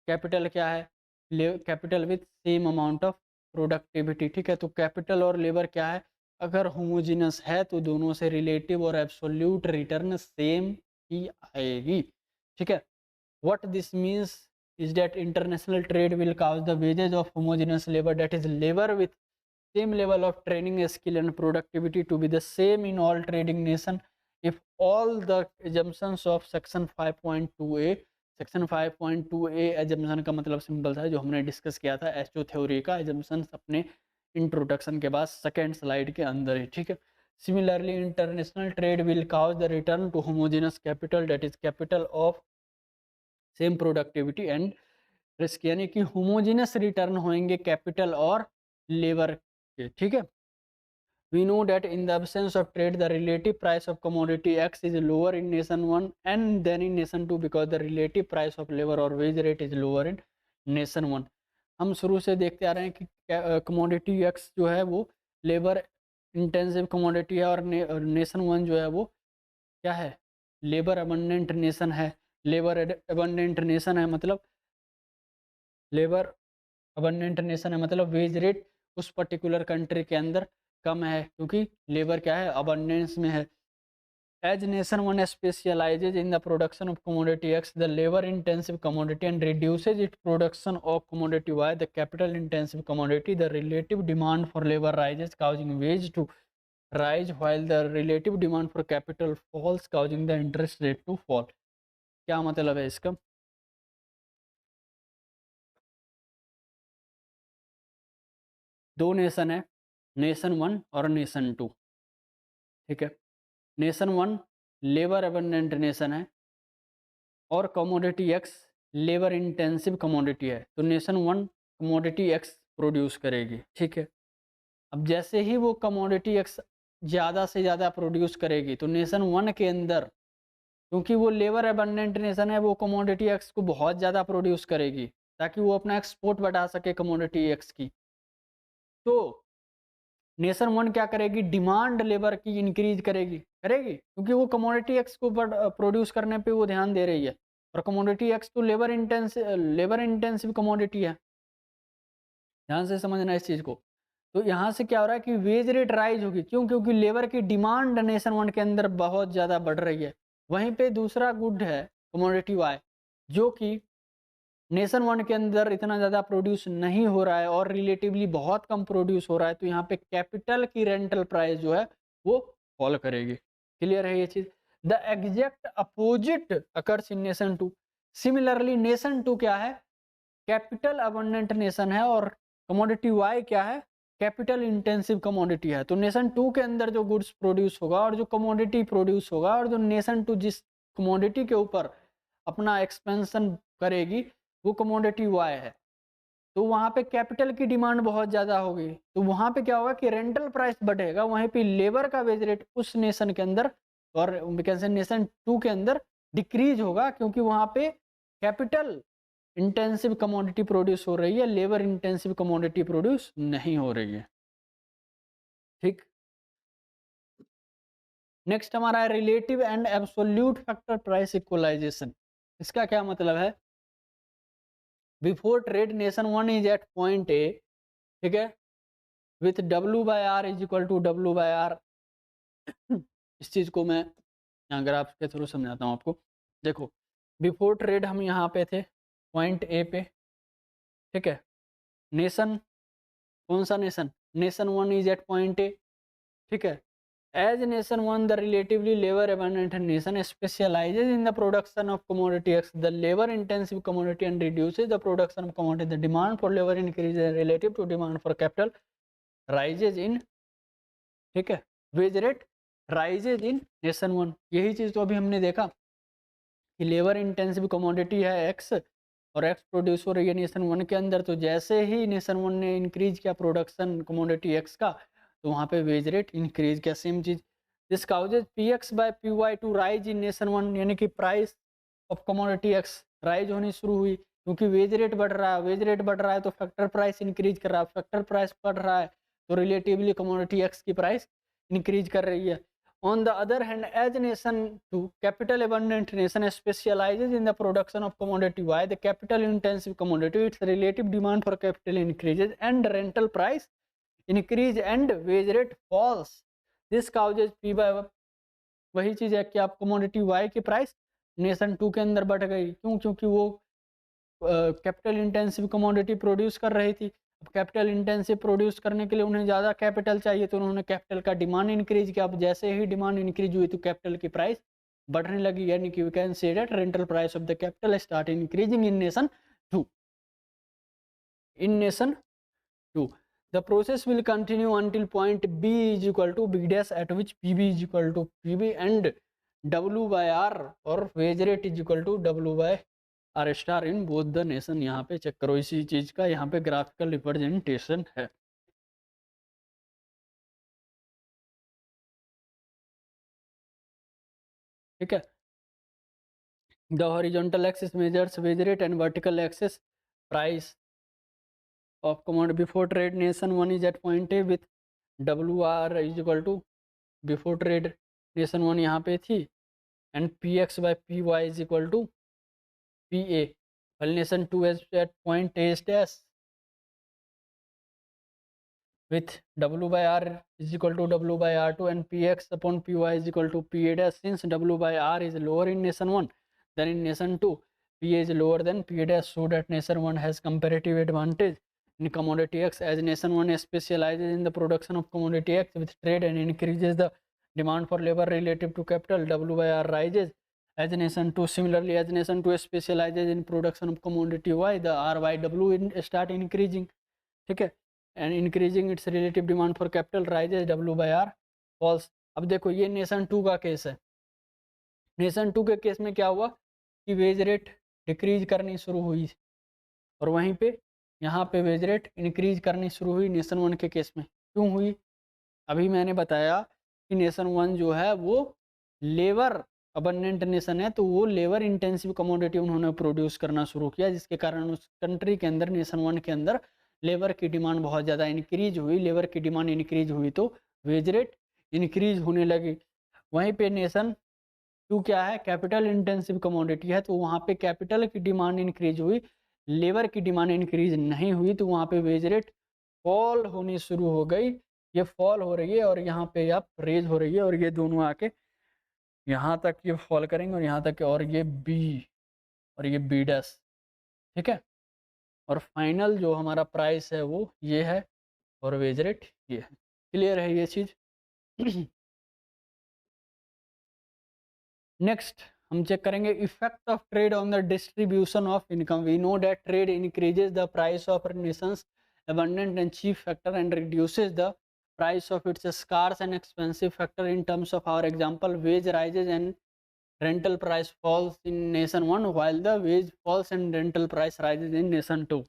A: कैपिटल क्या है, capital with same amount of productivity. ठीक है, तो कैपिटल और लेबर क्या है, अगर होमोजेनस है तो दोनों से रिलेटिव और एब्सोल्यूट रिटर्न सेम ही आएगी। ठीक है, what this means is that international trade will cause the wages of homogenous labour, that is labour with same level of training skill and productivity to be the same in all trading nation if all the assumptions of section 5.2a। Section 5.2a assumption का मतलब simple था जो हमने discuss किया था एस्टो theory का assumptions अपने इंट्रोडक्शन के बाद सेकेंड स्लाइड के अंदर ही। ठीक है, similarly international trade will cause the return to homogenous capital that is capital of same productivity and risk, यानी कि होमोजेनस रिटर्न होंगे कैपिटल और लेबर के। ठीक है, we know that in the absence of trade the relative price of commodity X is lower in nation 1 and then in nation 2 because the relative price of labor or wage rate is lower in nation 1। हम शुरू से देखते आ रहे हैं कि commodity x जो है वो लेबर इंटेंसिव कमोडिटी है और नेशन 1 जो है वो क्या है, लेबर अबंडेंट नेशन है। लेबर अबंडेंट नेशन है मतलब लेबर अबंडेंट नेशन है मतलब वेज रेट उस पर्टिकुलर कंट्री के अंदर कम है क्योंकि लेबर क्या है, अबंडेंस में है। As nation one specialises in the production of commodity X the labour intensive commodity and reduces it production of commodity Y the capital intensive commodity the relative demand for labour rises causing wage to rise while the relative demand for capital falls causing the interest rate to fall। क्या मतलब है इसका, दो nation है, nation 1 और nation 2। ठीक है, nation 1 labour abundant nation है और commodity x labour intensive commodity है, तो नेशन 1 कमोडिटी एक्स प्रोड्यूस करेगी। ठीक है, अब जैसे ही वो कमोडिटी एक्स ज़्यादा से ज़्यादा प्रोड्यूस करेगी तो नेशन 1 के अंदर, क्योंकि वो लेबर अबंडेंट नेशन है, वो कमोडिटी एक्स को बहुत ज़्यादा प्रोड्यूस करेगी ताकि वो अपना एक्सपोर्ट बढ़ा सके कमोडिटी एक्स की। तो नेशन 1 क्या करेगी, डिमांड लेबर की इंक्रीज करेगी क्योंकि वो कमोडिटी एक्स को प्रोड्यूस करने पे वो ध्यान दे रही है और कमोडिटी एक्स तो लेबर इंटेंसिव कमोडिटी है। ध्यान से समझना इस चीज़ को। तो यहाँ से क्या हो रहा है कि वेज रेट राइज होगी, क्यों, क्योंकि लेबर की डिमांड नेशन 1 के अंदर बहुत ज़्यादा बढ़ रही है। वहीं पे दूसरा गुड है कमोडिटी वाई जो कि नेशन 1 के अंदर इतना ज़्यादा प्रोड्यूस नहीं हो रहा है और रिलेटिवली बहुत कम प्रोड्यूस हो रहा है, तो यहाँ पे कैपिटल की रेंटल प्राइस जो है वो फॉल करेगी। क्लियर है ये चीज़। The exact opposite occurs in nation 2। Similarly nation 2 क्या है, कैपिटल अबंडेंट नेशन है और कमोडिटी वाई क्या है, कैपिटल इंटेंसिव कमोडिटी है। तो नेशन 2 के अंदर जो गुड्स प्रोड्यूस होगा और जो कमोडिटी प्रोड्यूस होगा और जो नेशन 2 जिस कमोडिटी के ऊपर अपना एक्सपेंशन करेगी वो कमोडिटी वाई है, तो वहाँ पे कैपिटल की डिमांड बहुत ज़्यादा होगी, तो वहाँ पे क्या होगा कि रेंटल प्राइस बढ़ेगा, वहीं पे लेबर का वेज रेट उस नेशन के अंदर और नेशन 2 के अंदर डिक्रीज होगा क्योंकि वहाँ पे कैपिटल इंटेंसिव कमोडिटी प्रोड्यूस हो रही है, लेबर इंटेंसिव कमोडिटी प्रोड्यूस नहीं हो रही है। ठीक, नेक्स्ट हमारा है relative and absolute factor price equalisation. इसका क्या मतलब है? Before trade nation one is at point A, ठीक है, with W by R is equal to W by R. इस चीज को मैं यहाँ ग्राफ के थ्रू समझाता हूँ आपको। देखो, बिफोर ट्रेड हम यहाँ पे थे पॉइंट ए पे, ठीक है, नेशन, कौन सा nation? Nation one is at point A, ठीक है। As nation one, the relatively labor abundant nation specializes in the production of commodity X, the labor intensive commodity, and reduces the production of commodity. The demand for labor increases relative to demand for capital rises in, ठीक है, wage rate rises in nation one। यही चीज तो अभी हमने देखा कि labour intensive commodity है एक्स और एक्स प्रोड्यूस हो रही है नेशन वन के अंदर, तो जैसे ही नेशन वन ने इंक्रीज किया प्रोडक्शन कमोडिटी एक्स का, तो वहाँ पे वेज रेट इंक्रीज किया। सेम चीज, this causes P X by P Y to rise in nation one, यानी कि price of commodity X rise होनी शुरू हुई, क्योंकि वेज रेट बढ़ रहा है। वेज रेट बढ़ रहा है तो फैक्टर प्राइस इंक्रीज कर रहा है, फैक्टर प्राइस बढ़ रहा है तो रिलेटिवली कमोडिटी एक्स की प्राइस इंक्रीज कर रही है। On the other hand, as nation two, capital abundant nation specializes in the production of commodity Y, the capital intensive commodity, its relative demand for capital increases and rental price increase and wage rate falls. This causes P by, वही चीज है कि आप commodity Y की price nation to के अंदर बढ़ गई। क्यों? क्योंकि वो कैपिटल इंटेंसिव कमोडिटी प्रोड्यूस कर रही थी। अब कैपिटल इंटेंसिव प्रोड्यूस करने के लिए उन्हें ज़्यादा कैपिटल चाहिए, तो उन्होंने कैपिटल का डिमांड इंक्रीज किया। अब जैसे ही डिमांड इंक्रीज हुई तो कैपिटल की प्राइस बढ़ने लगी, यानी कि we can say that rental price of the capital start increasing in nation two. In nation two the process will continue until point B is equal to B dash, at which PB is equal to PB and W by R और wage rate is equal to W by R star in both the nation. यहाँ पे check करो, इसी चीज का यहाँ पे graphical representation है। ठीक है, the horizontal axis measures wage rate and vertical axis price of commodity before trade nation one is at point A with W R is equal to, before trade nation one यहाँ पे थी and P X by P Y is equal to P A, while nation 2 is at point A dash with W by R is equal to W by R2 and Px upon Py is equal to Pa dash. Since W by R is lower in nation 1 than in nation 2, Pa is lower than P dash, so that nation 1 has comparative advantage in commodity X, as nation 1 specializes in the production of commodity X with trade and increases the demand for labor relative to capital. W by R rises as nation 2. Similarly, as nation 2 specializes in production of commodity Y, the RYW start increasing, ठीक है, and increasing its relative demand for capital rises, W by R falls। अब देखो ये nation 2 का case है। Nation 2 के case में क्या हुआ कि वेज रेट डिक्रीज करनी शुरू हुई और वहीं पे यहाँ पे वेज रेट इंक्रीज करनी शुरू हुई नेशन 1 के केस में। क्यों हुई? अभी मैंने बताया कि नेशन 1 जो है वो लेबर अबंडेंट नेशन है, तो वो लेबर इंटेंसिव कमोडिटी उन्होंने प्रोड्यूस करना शुरू किया, जिसके कारण उस कंट्री के अंदर नेशन 1 के अंदर लेबर की डिमांड बहुत ज़्यादा इंक्रीज हुई। लेबर की डिमांड इंक्रीज हुई तो वेज रेट इंक्रीज होने लगी। वहीं पे नेशन 2 क्या है? कैपिटल इंटेंसिव कमोडिटी है, तो वहाँ पे कैपिटल की डिमांड इंक्रीज हुई, लेबर की डिमांड इंक्रीज नहीं हुई, तो वहाँ पे वेज रेट फॉल होनी शुरू हो गई। ये फॉल हो रही है और यहाँ पे आप रेज हो रही है, और ये दोनों आके यहाँ तक ये फॉल करेंगे और यहाँ तक, और ये बी और ये बी डैश, ठीक है। और फाइनल जो हमारा प्राइस है वो ये है और वेज रेट ये है। क्लियर है ये चीज़? नेक्स्ट हम चेक करेंगे effect of trade on the distribution of income. We know that trade increases the price of nation's abundant and cheap factor and reduces the price of its scarce and expensive factor. In terms of our example, wage rises and rental price falls in nation 1 while the wage falls and rental price rises in nation 2.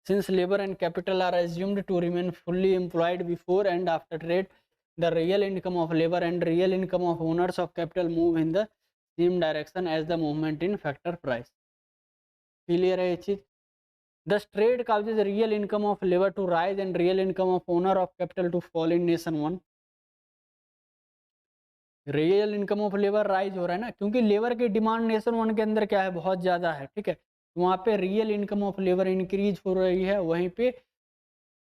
A: Since labor and capital are assumed to remain fully employed before and after trade, the real income of labor and real income of owners of capital move in the same direction as the movement in factor price. Clear है ये चीज? Thus trade causes real income of labor to rise and real income of owner of capital to fall in nation 1. Real income of labour rise हो रहा है ना, क्योंकि labour की demand nation one के अंदर क्या है, बहुत ज़्यादा है, ठीक है। वहाँ पे real income of labour increase हो रही है, वहीं पे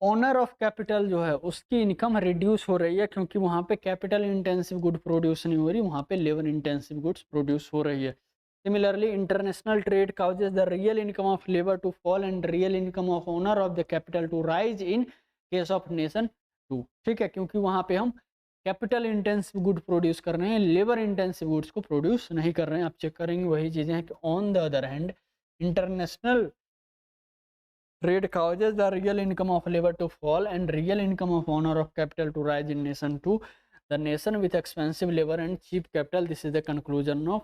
A: ओनर ऑफ कैपिटल जो है उसकी इनकम रिड्यूस हो रही है, क्योंकि वहाँ पे कैपिटल इंटेंसिव गुड प्रोड्यूस नहीं हो रही, वहाँ पे लेबर इंटेंसिव गुड्स प्रोड्यूस हो रही है। Similarly international trade causes the real income of labour to fall and real income of owner of the capital to rise in case of nation two, ठीक है, क्योंकि वहाँ पे हम कैपिटल इंटेंसिव गुड प्रोड्यूस कर रहे हैं, लेबर इंटेंसिव गुड्स को प्रोड्यूस नहीं कर रहे हैं। आप चेक करेंगे वही चीज़ें हैं कि on the other hand international trade causes the real income of labor to fall and real income of owner of capital to rise in nation to the nation with expensive labor and cheap capital. This is the conclusion of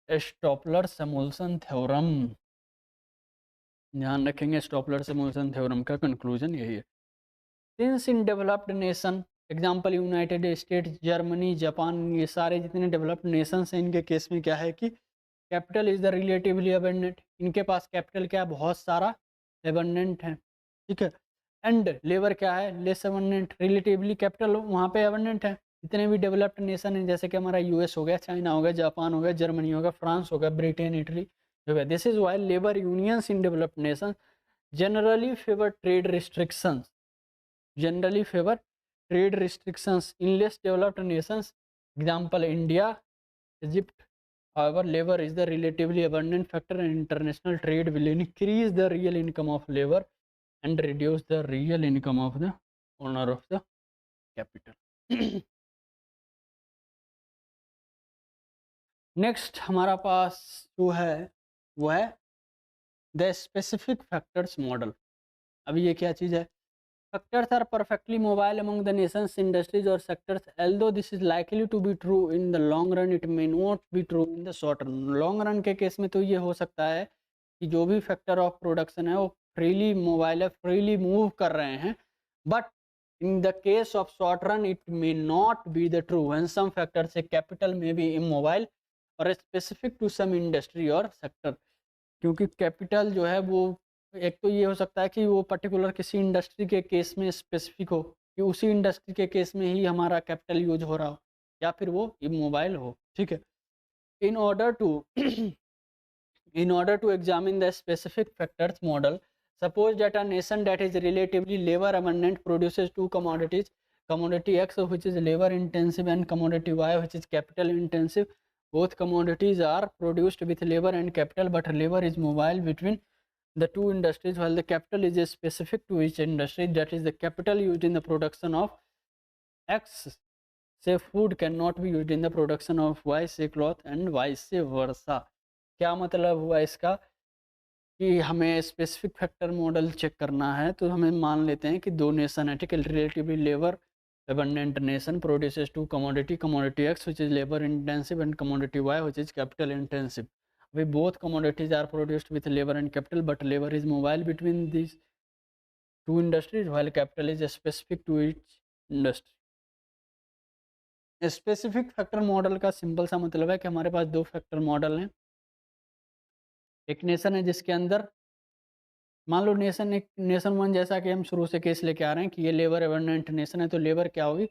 A: Stopler-Samuelson theorem. ध्यान रखेंगे Stopler-Samuelson theorem का conclusion यही है। Since in developed nation, example United states, Germany, Japan, ये सारे जितने developed Nations हैं, इनके केस में क्या है कि capital is the relatively abundant, इनके पास कैपिटल क्या है, बहुत सारा एबंडेंट है, ठीक है। एंड लेबर क्या है, लेस एबंडेंट, रिलेटिवली कैपिटल वहाँ पे एबंडेंट है। जितने भी डेवलप्ड नेशन हैं, जैसे कि हमारा यूएस हो गया, चाइना हो गया, जापान हो गया, जर्मनी हो गया, फ्रांस हो गया, ब्रिटेन, इटली हो गया। This is why labour unions in developed nation generally favour trade restrictions, generally favor trade restrictions in less developed nations, example India, Egypt. However, labor is the relatively abundant factor and international trade will increase the real income of labor and reduce the real income of the owner of the capital. Next हमारा पास जो है वो है the specific factors model. अब ये क्या चीज़ है, factors are perfectly mobile among the nation's industries or sectors, although this is likely to be true in the long run, it may not be true in the short run. long run के case में तो ये हो सकता है कि जो भी फैक्टर ऑफ प्रोडक्शन है वो फ्रीली मोबाइल है, फ्रीली मूव कर रहे हैं, but in the case of short run it may not be the true when some factor say capital may be immobile और स्पेसिफिक टू सम इंडस्ट्री और sector. क्योंकि capital जो है वो एक तो ये हो सकता है कि वो पर्टिकुलर किसी इंडस्ट्री के केस में स्पेसिफिक हो, कि उसी इंडस्ट्री के केस में ही हमारा कैपिटल यूज हो रहा हो, या फिर वो इमोबाइल हो, ठीक है। In order to in order to examine the specific factors model, suppose that a nation that is relatively labor abundant produces two commodities, commodity X which is labor intensive and commodity Y which is capital intensive. Both commodities are produced with labor and capital, but labor is mobile between the two industries while the capital is specific to each industry, that is the capital used in the production of X say food cannot be used in the production of Y say cloth and vice versa. क्या मतलब हुआ इसका कि हमें specific factor model check करना है, तो हमें मान लेते हैं कि दो नेशन है, ठीक है, relatively labour abundant nation produces two commodity, commodity X which is labor intensive and commodity Y which is capital intensive. We both commodities are produced with labor and capital, but labor is mobile between these two industries while capital is specific to each industry. Specific factor model का simple सा मतलब है कि हमारे पास दो factor model हैं। एक nation है जिसके अंदर मान लो नेशन वन, जैसा कि हम शुरू से केस लेके आ रहे हैं कि ये लेबर एबंडेंट नेशन है, तो लेबर क्या होगी,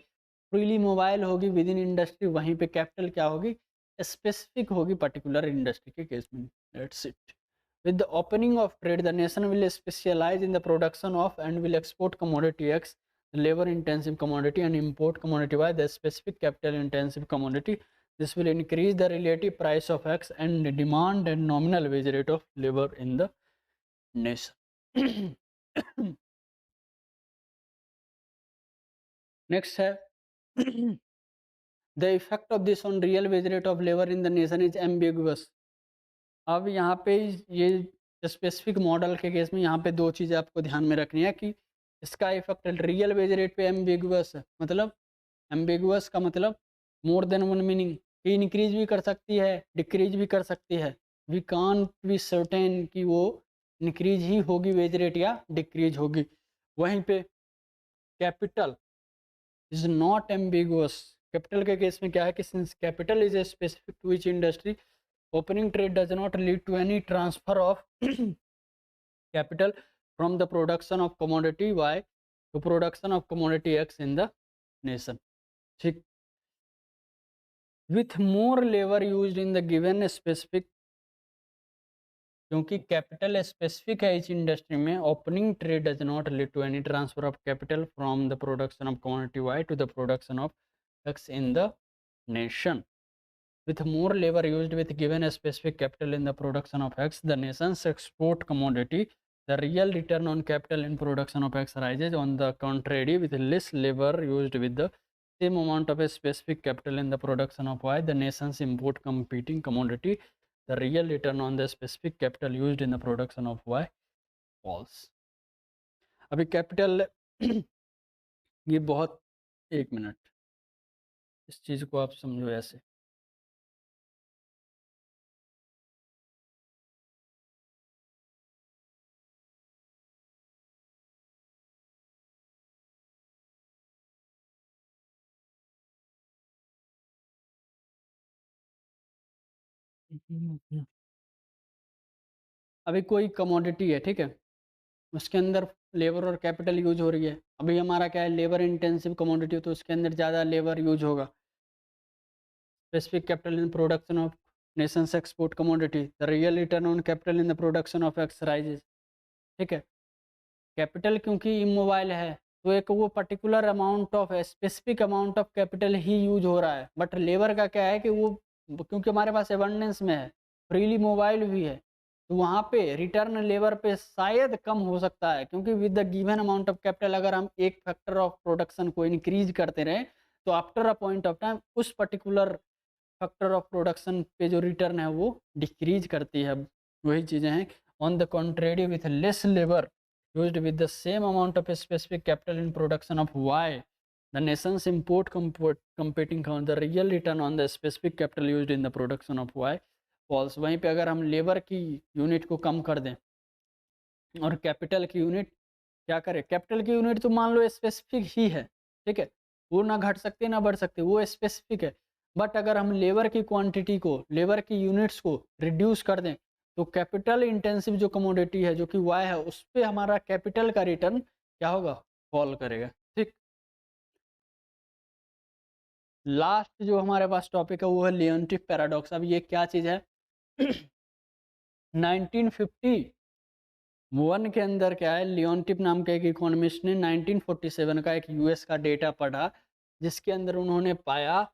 A: फ्रीली मोबाइल होगी विद इन इंडस्ट्री, वहीं पे कैपिटल क्या होगी, स्पेसिफिक होगी पर्टिकुलर इंडस्ट्री के केस में। That's it. With the opening of trade the nation will specialise in the production of and will export commodity X, labor intensive commodity, and import commodity Y, the specific capital intensive commodity. This will increase the relative price of X and demand and nominal wage rate of labor in the nation. Next है the effect of this on real wage rate of labor in the nation is ambiguous. अब यहाँ पे ये specific model के case में यहाँ पे दो चीज़ें आपको ध्यान में रखनी है कि इसका इफेक्ट रियल वेज रेट पे एम्बिगुअस है। मतलब एम्बिगुअस का मतलब मोर देन वन मीनिंग, कि इंक्रीज भी कर सकती है, डिक्रीज भी कर सकती है। वी कांट बी सर्टेन कि वो इंक्रीज ही होगी वेज रेट या डिक्रीज होगी। वहीं पे capital is not ambiguous. Capital के केस में क्या है कि since capital is a specific to each industry, opening trade does not lead to any transfer of capital from the production of commodity Y to production of commodity X in the nation. ठीक, with more labor used in the given specific, क्योंकि capital specific है इस industry में, opening trade does not lead to any transfer of capital from the production of quantity Y to the production of X in the nation. With more labor used with given a specific capital in the production of X, the nation's export commodity, the real return on capital in production of X rises. On the contrary, with less labor used with the same amount of a specific capital in the production of Y, the nation's import competing commodity, the real return on the specific capital used in the production of Y falls. अभी capital ये बहुत, एक minute, इस चीज़ को आप समझो ऐसे. अभी कोई कमोडिटी है, ठीक है, उसके अंदर लेबर और कैपिटल यूज हो रही है. अभी हमारा क्या है, लेबर इंटेंसिव कमोडिटी, तो उसके अंदर ज़्यादा लेबर यूज होगा. Specific capital in production of Nations export commodity, the real return on capital in the production of x rises. ठीक है, कैपिटल क्योंकि इमोबाइल है, तो एक वो particular amount of specific amount of capital he use हो रहा है. बट लेबर का क्या है कि वो क्योंकि हमारे पास एबंडेंस में है, फ्रीली मोबाइल भी है, तो वहाँ पे रिटर्न लेबर पे शायद कम हो सकता है. क्योंकि with the given amount of capital अगर हम एक फैक्टर ऑफ प्रोडक्शन को इंक्रीज करते रहें, तो after a point of time उस पर्टिकुलर फैक्टर ऑफ प्रोडक्शन पे जो रिटर्न है वो डिक्रीज करती है. वही चीज़ें हैं. On the contrary, with less labour used with the same amount of specific capital in production of Y, the nation's import competing on the real return on the specific capital used in the production of Y falls. वहीं पे अगर हम labour की unit को कम कर दें और capital की यूनिट क्या करें, कैपिटल की यूनिट तो मान लो स्पेसिफिक ही है, ठीक है, वो ना घट सकते ना बढ़ सकते, वो स्पेसिफिक है. बट अगर हम लेबर की क्वांटिटी को, लेबर की यूनिट्स को रिड्यूस कर दें, तो कैपिटल इंटेंसिव जो कमोडिटी है जो कि वाई है, उस पर हमारा कैपिटल का रिटर्न क्या होगा, फॉल करेगा. ठीक, लास्ट जो हमारे पास टॉपिक है वो है लियोनटिफ पैराडॉक्स. अब ये क्या चीज़ है 1951 के अंदर क्या है, लियोनटिफ नाम के एक इकोनॉमिस्ट ने 1947 का एक यूएस का डेटा पढ़ा, जिसके अंदर उन्होंने पाया,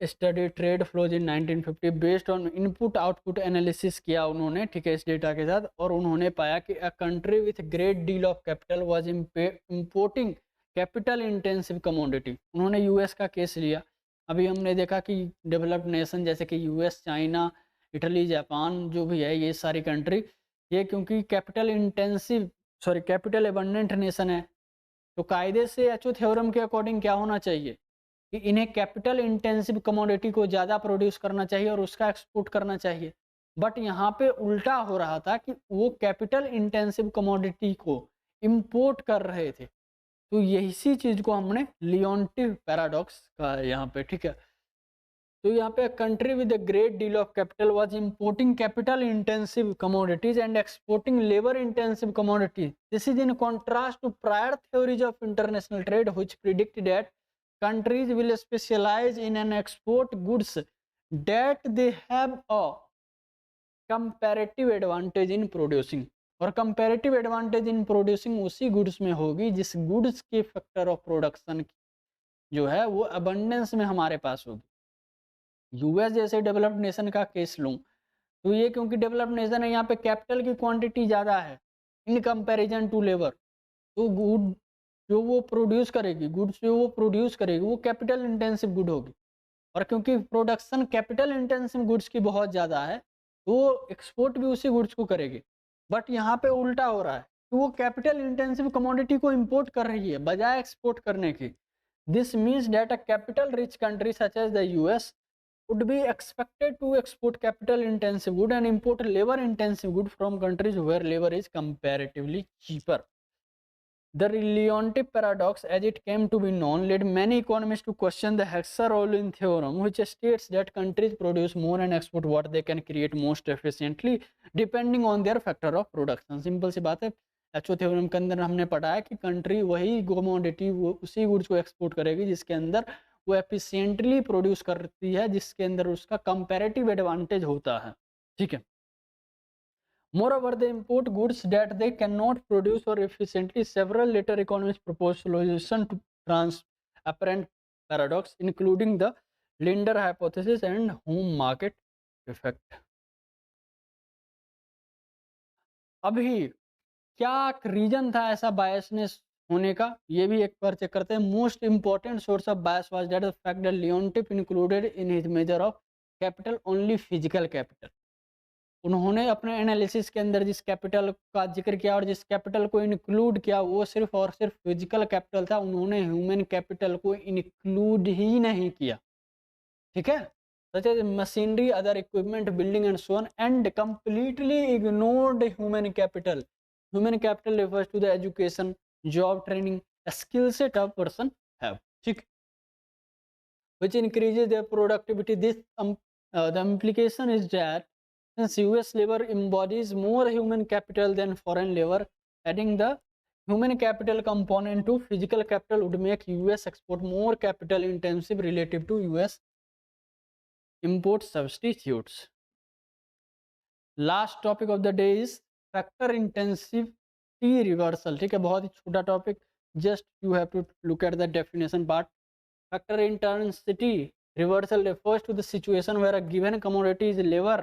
A: study trade flows in 1950 based on input output analysis किया उन्होंने, ठीक है, इस डेटा के साथ, और उन्होंने पाया कि a country with great deal of capital was importing capital intensive commodity. उन्होंने यूएस का केस लिया. अभी हमने देखा कि डेवलप्ड नेशन जैसे कि यूएस, चाइना, इटली, जापान जो भी है, ये सारी कंट्री, ये क्योंकि capital intensive capital abundant nation है, तो कायदे से एचओ थ्योरम के अकॉर्डिंग क्या होना चाहिए कि इन्हें कैपिटल इंटेंसिव कमोडिटी को ज़्यादा प्रोड्यूस करना चाहिए और उसका एक्सपोर्ट करना चाहिए. बट यहाँ पे उल्टा हो रहा था कि वो कैपिटल इंटेंसिव कमोडिटी को इंपोर्ट कर रहे थे. तो यही चीज़ को हमने लियोनटिफ पैराडॉक्स कहा है यहाँ पे. ठीक है, तो यहाँ पे country with a great deal of capital was importing capital intensive commodities and exporting labour intensive commodities. This is in contrast to prior theories of international trade which predict that countries will specialize in an export goods that they have a comparative advantage in producing. और comparative advantage in producing उसी goods में होगी जिस goods के factor of production जो है वो abundance में हमारे पास होगी. यूएस जैसे डेवलप्ड नेशन का केस लूँ, तो ये क्योंकि डेवलप्ड नेशन है, यहाँ पे कैपिटल की क्वांटिटी ज़्यादा है इन कंपैरिजन टू लेबर, तो गुड जो वो प्रोड्यूस करेगी, गुड्स जो वो प्रोड्यूस करेगी वो कैपिटल इंटेंसिव गुड होगी. और क्योंकि प्रोडक्शन कैपिटल इंटेंसिव गुड्स की बहुत ज़्यादा है, तो वो एक्सपोर्ट भी उसी गुड्स को करेगी. बट यहाँ पे उल्टा हो रहा है कि वो कैपिटल इंटेंसिव कमोडिटी को इंपोर्ट कर रही है बजाय एक्सपोर्ट करने की. This means that a capital rich country such as the US would be expected to export capital intensive good and import labor intensive good from countries where labor is comparatively cheaper. The Leontief paradox, as it came to be known, led many economists to question the Hexer-Ohlin theorem, which states that countries produce more and export what they can create most efficiently, depending on their factor of production. Simple सी बात है, HO theorem के अंदर हमने पढ़ा है कि country वही commodity उसी गुड्स को एक्सपोर्ट करेगी जिसके अंदर वो एफिशिएंटली प्रोड्यूस करती है, जिसके अंदर उसका कंपैरेटिव एडवांटेज होता है, ठीक है। Moreover, they import goods that they cannot produce or efficiently. Several later economists propose solution to trans-apparent paradox, including the Linder hypothesis and home market effect. अभी क्या रीजन था ऐसा बायसनेस होने का, ये भी एक बार चेक करते हैं। Most important source of bias was that the fact that Leontief included in his measure of capital only physical capital. उन्होंने अपने एनालिसिस के अंदर जिस कैपिटल का जिक्र किया और जिस कैपिटल को इंक्लूड किया वो सिर्फ और सिर्फ फिजिकल कैपिटल था, उन्होंने ह्यूमन कैपिटल को इंक्लूड ही नहीं किया, ठीक है। Such as machinery, other equipment, building and so on, and completely ignored human capital. Human capital refers to the education, job training, skill set a person have, ठीक, which increases their productivity. This the implication is that since US labor embodies more human capital than foreign labor, adding the human capital component to physical capital would make US export more capital intensive relative to US import substitutes. Last topic of the day is factor intensity reversal, ठीक है, बहुत ही छोटा topic, just you have to look at the definition part. Factor intensity reversal refers to the situation where a given commodity is labor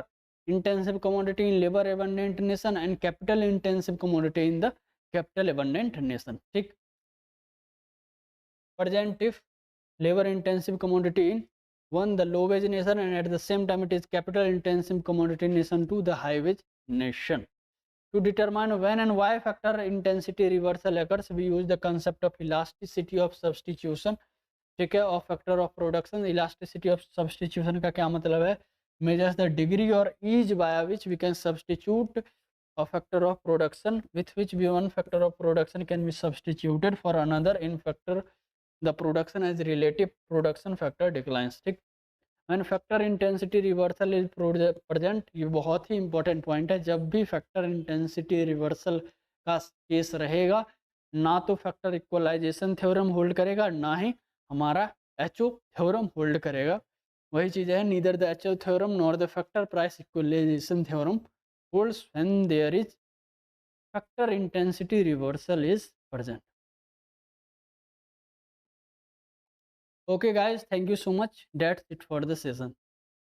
A: intensive commodity in labor abundant nation and capital intensive commodity in the capital abundant nation, ठीक। Present if labor intensive commodity in one the low wage nation and at the same time it is capital intensive commodity nation to the high wage nation. To determine when and why factor intensity reversal occurs, we use the concept of elasticity of substitution, ठीक है, of factor of production. Elasticity of substitution का क्या मतलब है? Measures the degree और ease by which we can substitute a factor of production with which we one factor of production can be substituted for another in factor the production as relative production factor declines, ठीक। And factor intensity reversal is present, ये बहुत ही important point है। जब भी factor intensity reversal का case रहेगा, ना तो फैक्टर इक्वलाइजेशन थ्योरम होल्ड करेगा, ना ही हमारा एचओ थ्योरम होल्ड करेगा। वही चीज़ है, neither the HO theorem nor the factor price equalisation theorem holds when there is factor intensity reversal is present. Okay guys, thank you so much. That's it for the session.